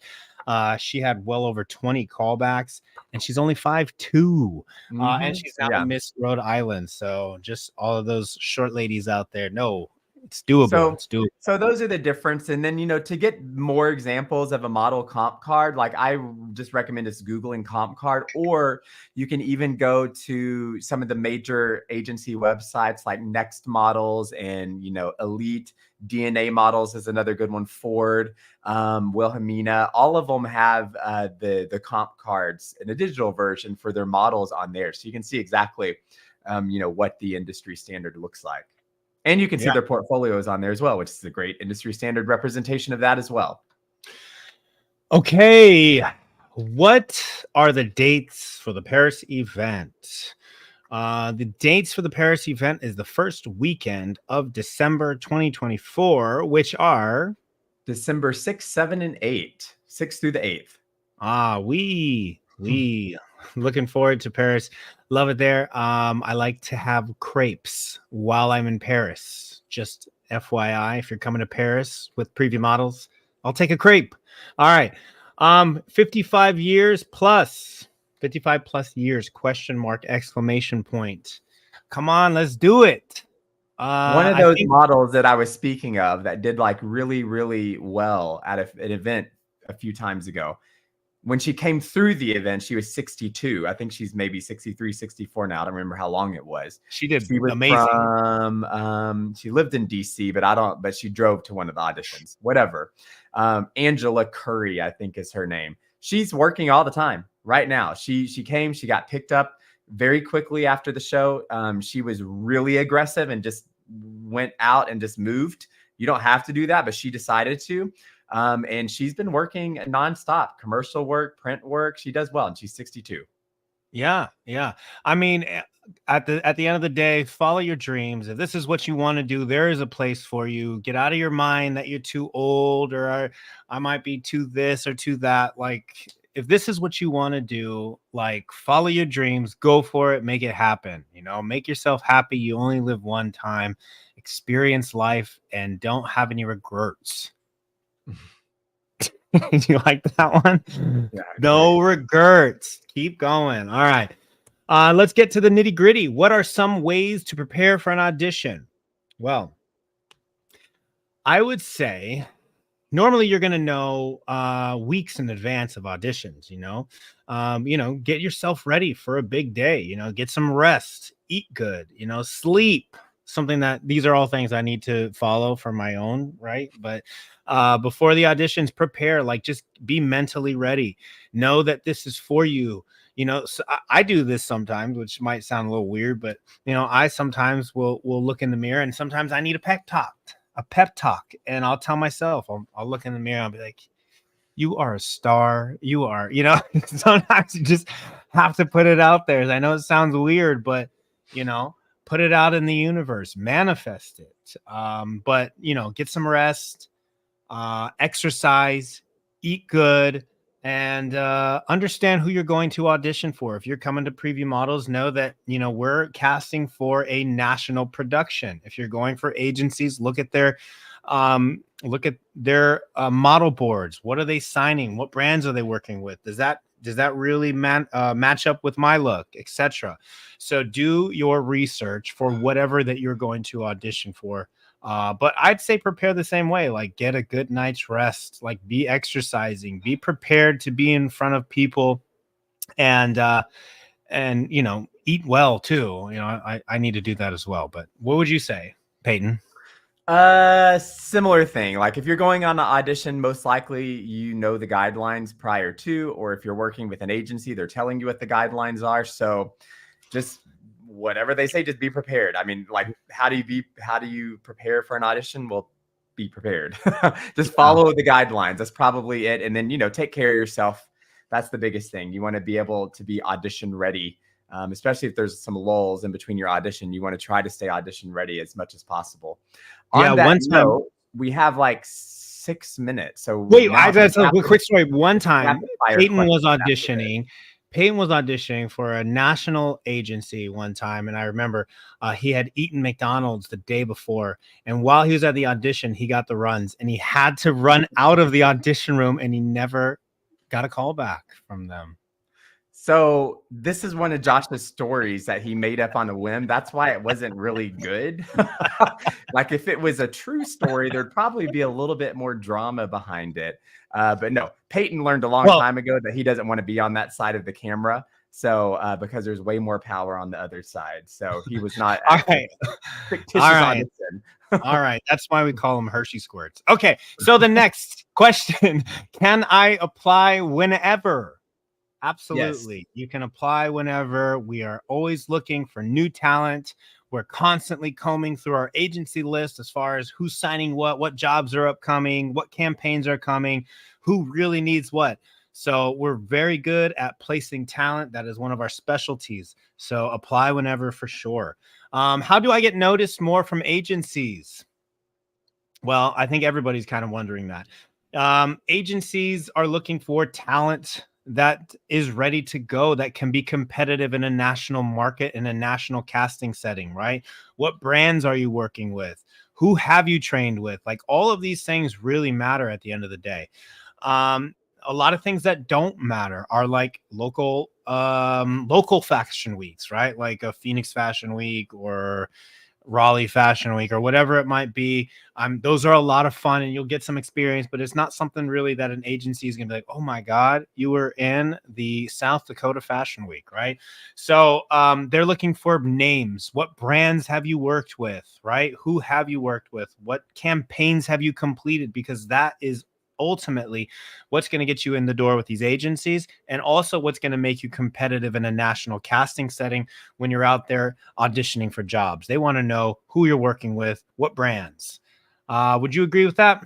She had well over 20 callbacks, and she's only 5'2", and she's now Miss Rhode Island. So just all of those short ladies out there, no, It's doable. So, It's doable. so those are the difference. And then, to get more examples of a model comp card, like I just recommend just Googling comp card, or you can even go to some of the major agency websites like Next Models and, Elite DNA Models is another good one. Ford, Wilhelmina, all of them have the comp cards in a digital version for their models on there. So you can see exactly, what the industry standard looks like. And you can see Yeah. their portfolios on there as well, which is a great industry standard representation of that as well. Okay. What are the dates for the Paris event? The dates for the Paris event is the first weekend of December 2024, which are December 6th, 7th, and 8th, 6th through the 8th. we looking forward to Paris. Love it there. I like to have crepes while I'm in Paris. Just FYI, if you're coming to Paris with preview models, I'll take a crepe. All right. 55 years plus 55 plus years, question mark, exclamation point. Come on, let's do it. One of I those think models that I was speaking of that did like really, really well at an event a few times ago. When she came through the event, she was 62. I think she's maybe 63, 64 now. I don't remember how long it was. she did She was amazing. she lived in DC, but she drove to one of the auditions, whatever. Angela Curry, I think is her name. She's working all the time right now. She got picked up very quickly after the show. She was really aggressive and just went out and just moved. You don't have to do that, but she decided to. And she's been working nonstop, commercial work, print work. She does well, and she's 62. Yeah. I mean, at the end of the day, follow your dreams. If this is what you want to do, there is a place for you. Get out of your mind that you're too old, or I might be too this or too that. Like, if this is what you want to do, like, follow your dreams, go for it, make it happen. Make yourself happy. You only live one time. Experience life and don't have any regrets. You like that one? Yeah, No regrets. Keep going. All right. Let's get to the nitty gritty. What are some ways to prepare for an audition? Well, I would say normally you're going to know weeks in advance of auditions. Get yourself ready for a big day. Get some rest, eat good, sleep. Something that these are all things I need to follow for my own, right? But before the auditions, prepare, like, just be mentally ready. Know that this is for you. So I do this sometimes, which might sound a little weird, but I sometimes will look in the mirror, and sometimes I need a pep talk, and I'll tell myself, I'll look in the mirror, I'll be like, you are a star. You are, sometimes you just have to put it out there. I know it sounds weird, but put it out in the universe, manifest it. But get some rest, exercise, eat good, and understand who you're going to audition for. If you're coming to Preview Models, know that we're casting for a national production. If you're going for agencies, look at their model boards. What are they signing? What brands are they working with? Does that really match up with my look, etc.? So do your research for whatever that you're going to audition for. But I'd say prepare the same way, like get a good night's rest, like be exercising, be prepared to be in front of people, and eat well too. I need to do that as well. But what would you say, Peyton? Similar thing. Like if you're going on an audition, most likely the guidelines prior to, or if you're working with an agency, they're telling you what the guidelines are. So just whatever they say, just be prepared. I mean, like, how do you prepare for an audition? Well, be prepared. Just follow the guidelines. That's probably it. And then, take care of yourself. That's the biggest thing. You want to be able to be audition ready. Especially if there's some lulls in between your audition, you want to try to stay audition ready as much as possible. Yeah, On that one time note, we have like 6 minutes. So wait, that's a quick story. One time, Peyton was auditioning. Peyton was auditioning for a national agency one time, and I remember he had eaten McDonald's the day before, and while he was at the audition, he got the runs, and he had to run out of the audition room, and he never got a call back from them. So this is one of Josh's stories that he made up on a whim. That's why it wasn't really good. Like if it was a true story, there'd probably be a little bit more drama behind it. But no, Peyton learned a long Well, time ago that he doesn't want to be on that side of the camera. So because there's way more power on the other side. So he was not all at this right, all fictitious right. audition. All right, that's why we call them Hershey squirts. Okay, so the next question, can I apply whenever? Yes. Absolutely. You can apply whenever. We are always looking for new talent. We're constantly combing through our agency list as far as who's signing what jobs are upcoming, what campaigns are coming, who really needs what. So we're very good at placing talent. That is one of our specialties. So apply whenever for sure. How do I get noticed more from agencies? Well, I think everybody's kind of wondering that. Agencies are looking for talent that is ready to go, that can be competitive in a national market, in a national casting setting, right? What brands are you working with? Who have you trained with? Like all of these things really matter at the end of the day. A lot of things that don't matter are like local fashion weeks, right? Like a Phoenix Fashion Week or Raleigh Fashion Week or whatever it might be. Those are a lot of fun and you'll get some experience, but it's not something really that an agency is going to be like, oh my God, you were in the South Dakota Fashion Week, right? So they're looking for names. What brands have you worked with, right? Who have you worked with? What campaigns have you completed? Because that is ultimately what's going to get you in the door with these agencies and also what's going to make you competitive in a national casting setting when you're out there auditioning for jobs. They want to know who you're working with, what brands. Would you agree with that?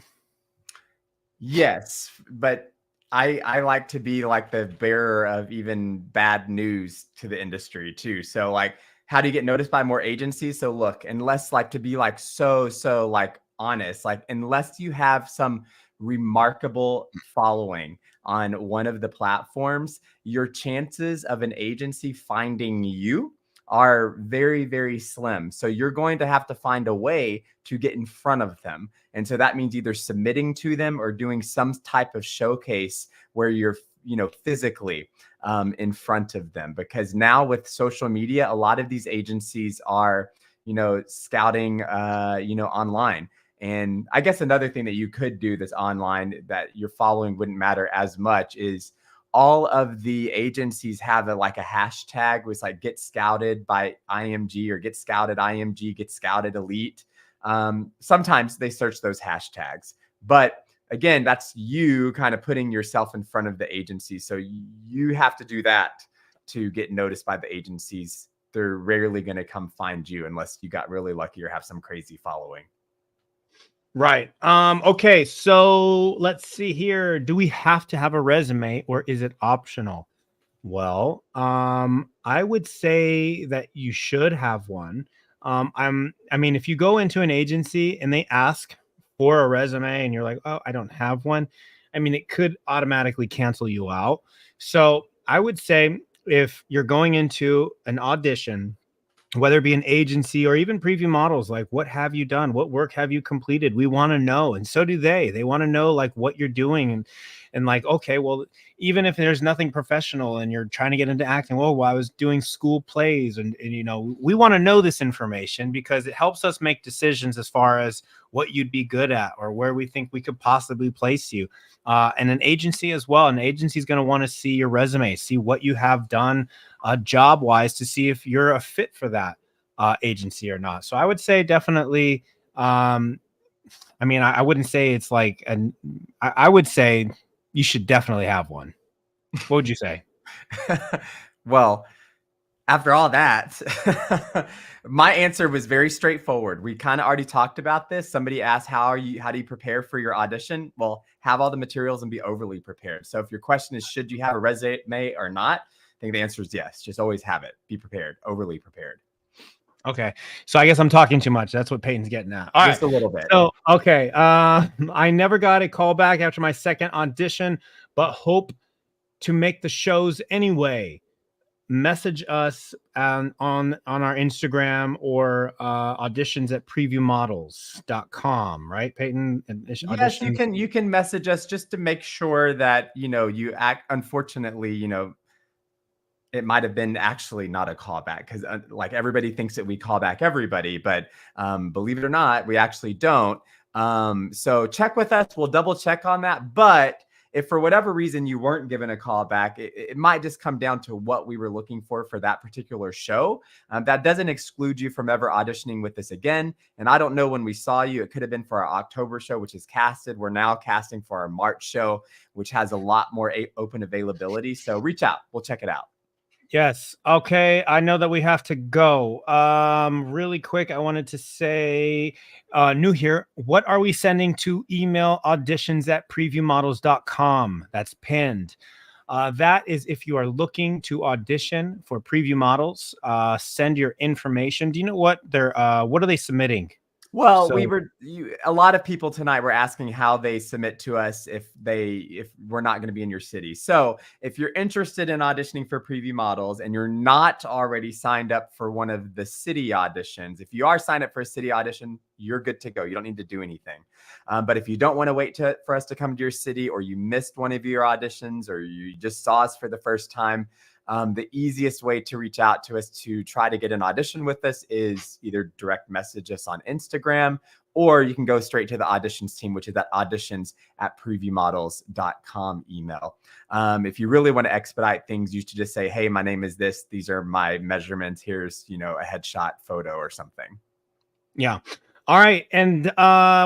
Yes, but I like to be like the bearer of even bad news to the industry too. So like how do you get noticed by more agencies? So look, unless like to be like so like honest, like unless you have some remarkable following on one of the platforms, your chances of an agency finding you are very slim. So you're going to have to find a way to get in front of them. And so that means either submitting to them or doing some type of showcase where you're, physically in front of them. Because now with social media, a lot of these agencies are, scouting, online. And I guess another thing that you could do that's online that your following wouldn't matter as much is all of the agencies have like a hashtag was like get scouted by IMG or get scouted IMG, get scouted elite. Sometimes they search those hashtags, but again, that's you kind of putting yourself in front of the agency. So you have to do that to get noticed by the agencies. They're rarely going to come find you unless you got really lucky or have some crazy following. Right. Okay. So let's see here. Do we have to have a resume or is it optional? Well, I would say that you should have one. I mean, if you go into an agency and they ask for a resume and you're like, oh, I don't have one, I mean, it could automatically cancel you out. So I would say if you're going into an audition, whether it be an agency or even preview models, like what have you done, what work have you completed, we want to know, and so do they want to know like what you're doing, and like, okay, well, even if there's nothing professional and you're trying to get into acting, well, I was doing school plays, and we want to know this information because it helps us make decisions as far as what you'd be good at or where we think we could possibly place you. And an agency as well, an agency is going to want to see your resume, see what you have done job wise, to see if you're a fit for that agency or not. So I would say definitely. I mean, I wouldn't say it's like I would say you should definitely have one. What would you say? Well, after all that, my answer was very straightforward. We kind of already talked about this. Somebody asked, how do you prepare for your audition? Well, have all the materials and be overly prepared. So if your question is, should you have a resume or not? I think the answer is yes. Just always have it. Be prepared, overly prepared. Okay. So I guess I'm talking too much. That's what Peyton's getting at. All Just right. a little bit. So, okay. I never got a call back after my second audition, but hope to make the shows anyway. Message us on our Instagram or auditions at previewmodels.com, right, Peyton? Yes, Auditions. you can message us just to make sure that, you act, unfortunately, it might have been actually not a callback, because like everybody thinks that we call back everybody, but believe it or not, we actually don't. So check with us. We'll double check on that. But if for whatever reason you weren't given a call back, it might just come down to what we were looking for that particular show. That doesn't exclude you from ever auditioning with us again. And I don't know when we saw you. It could have been for our October show, which is casted. We're now casting for our March show, which has a lot more open availability. So reach out. We'll check it out. Yes. Okay. I know that we have to go. Really quick, I wanted to say, new here. What are we sending to email auditions@previewmodels.com? That's pinned. That is if you are looking to audition for Preview Models, send your information. Do you know what what are they submitting? Well, So, a lot of people tonight were asking how they submit to us if we're not going to be in your city. So if you're interested in auditioning for Preview Models and you're not already signed up for one of the city auditions, if you are signed up for a city audition, you're good to go. You don't need to do anything. But if you don't want to wait for us to come to your city, or you missed one of your auditions, or you just saw us for the first time, the easiest way to reach out to us to try to get an audition with us is either direct message us on Instagram, or you can go straight to the auditions team, which is at auditions@previewmodels.com email. If you really want to expedite things, you should just say, hey, my name is this. These are my measurements. Here's, a headshot photo or something. yeah. All right. And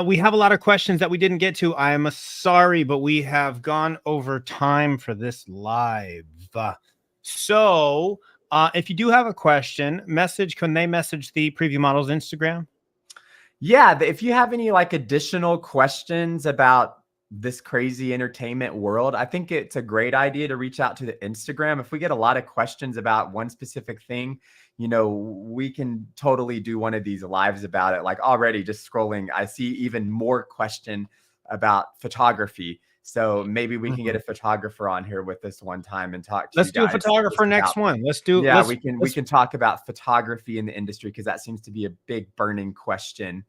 we have a lot of questions that we didn't get to. I am sorry, but we have gone over time for this live. So if you do have a question, can they message the Preview Models Instagram? Yeah, if you have any like additional questions about this crazy entertainment world, I think it's a great idea to reach out to the Instagram. If we get a lot of questions about one specific thing, we can totally do one of these lives about it. Like already just scrolling, I see even more question about photography. So maybe we can get a photographer on here with us one time and talk to you guys. Let's do a photographer next one. We can talk about photography in the industry, because that seems to be a big burning question.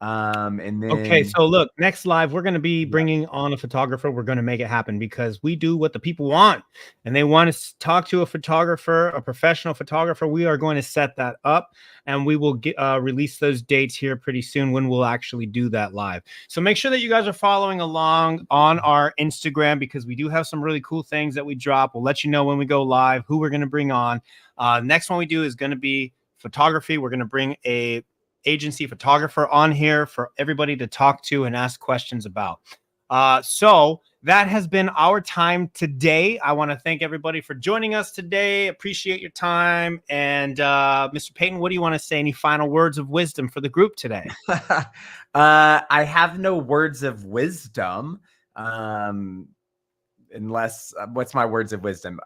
And then okay, so look, next live we're going to be bringing on a photographer. We're going to make it happen because we do what the people want, and they want to talk to a photographer, a professional photographer. We are going to set that up, and we will release those dates here pretty soon when we'll actually do that live. So make sure that you guys are following along on our Instagram, because we do have some really cool things that we drop. We'll let you know when we go live who we're going to bring on. Next one we do is going to be photography. We're going to bring a agency photographer on here for everybody to talk to and ask questions about. So that has been our time today. I want to thank everybody for joining us today. Appreciate your time. And Mr. Payton, what do you want to say? Any final words of wisdom for the group today? I have no words of wisdom, unless what's my words of wisdom?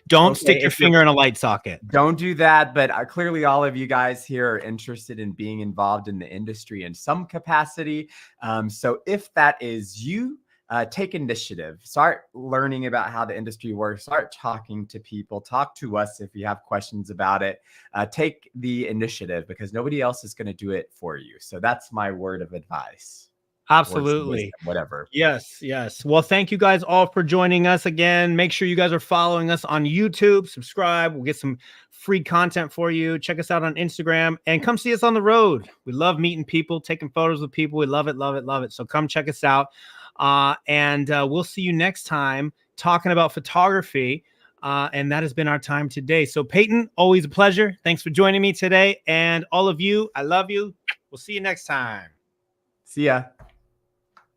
Don't stick your finger in a light socket. Don't do that. But clearly all of you guys here are interested in being involved in the industry in some capacity. So if that is you, take initiative. Start learning about how the industry works. Start talking to people. Talk to us if you have questions about it. Take the initiative, because nobody else is going to do it for you. So that's my word of advice. Absolutely. Wisdom, whatever. Yes. Well, thank you guys all for joining us again. Make sure you guys are following us on YouTube. Subscribe. We'll get some free content for you. Check us out on Instagram and come see us on the road. We love meeting people, taking photos with people. We love it, love it, love it. So come check us out. And we'll see you next time talking about photography. And that has been our time today. So Payton, always a pleasure. Thanks for joining me today. And all of you, I love you. We'll see you next time. See ya.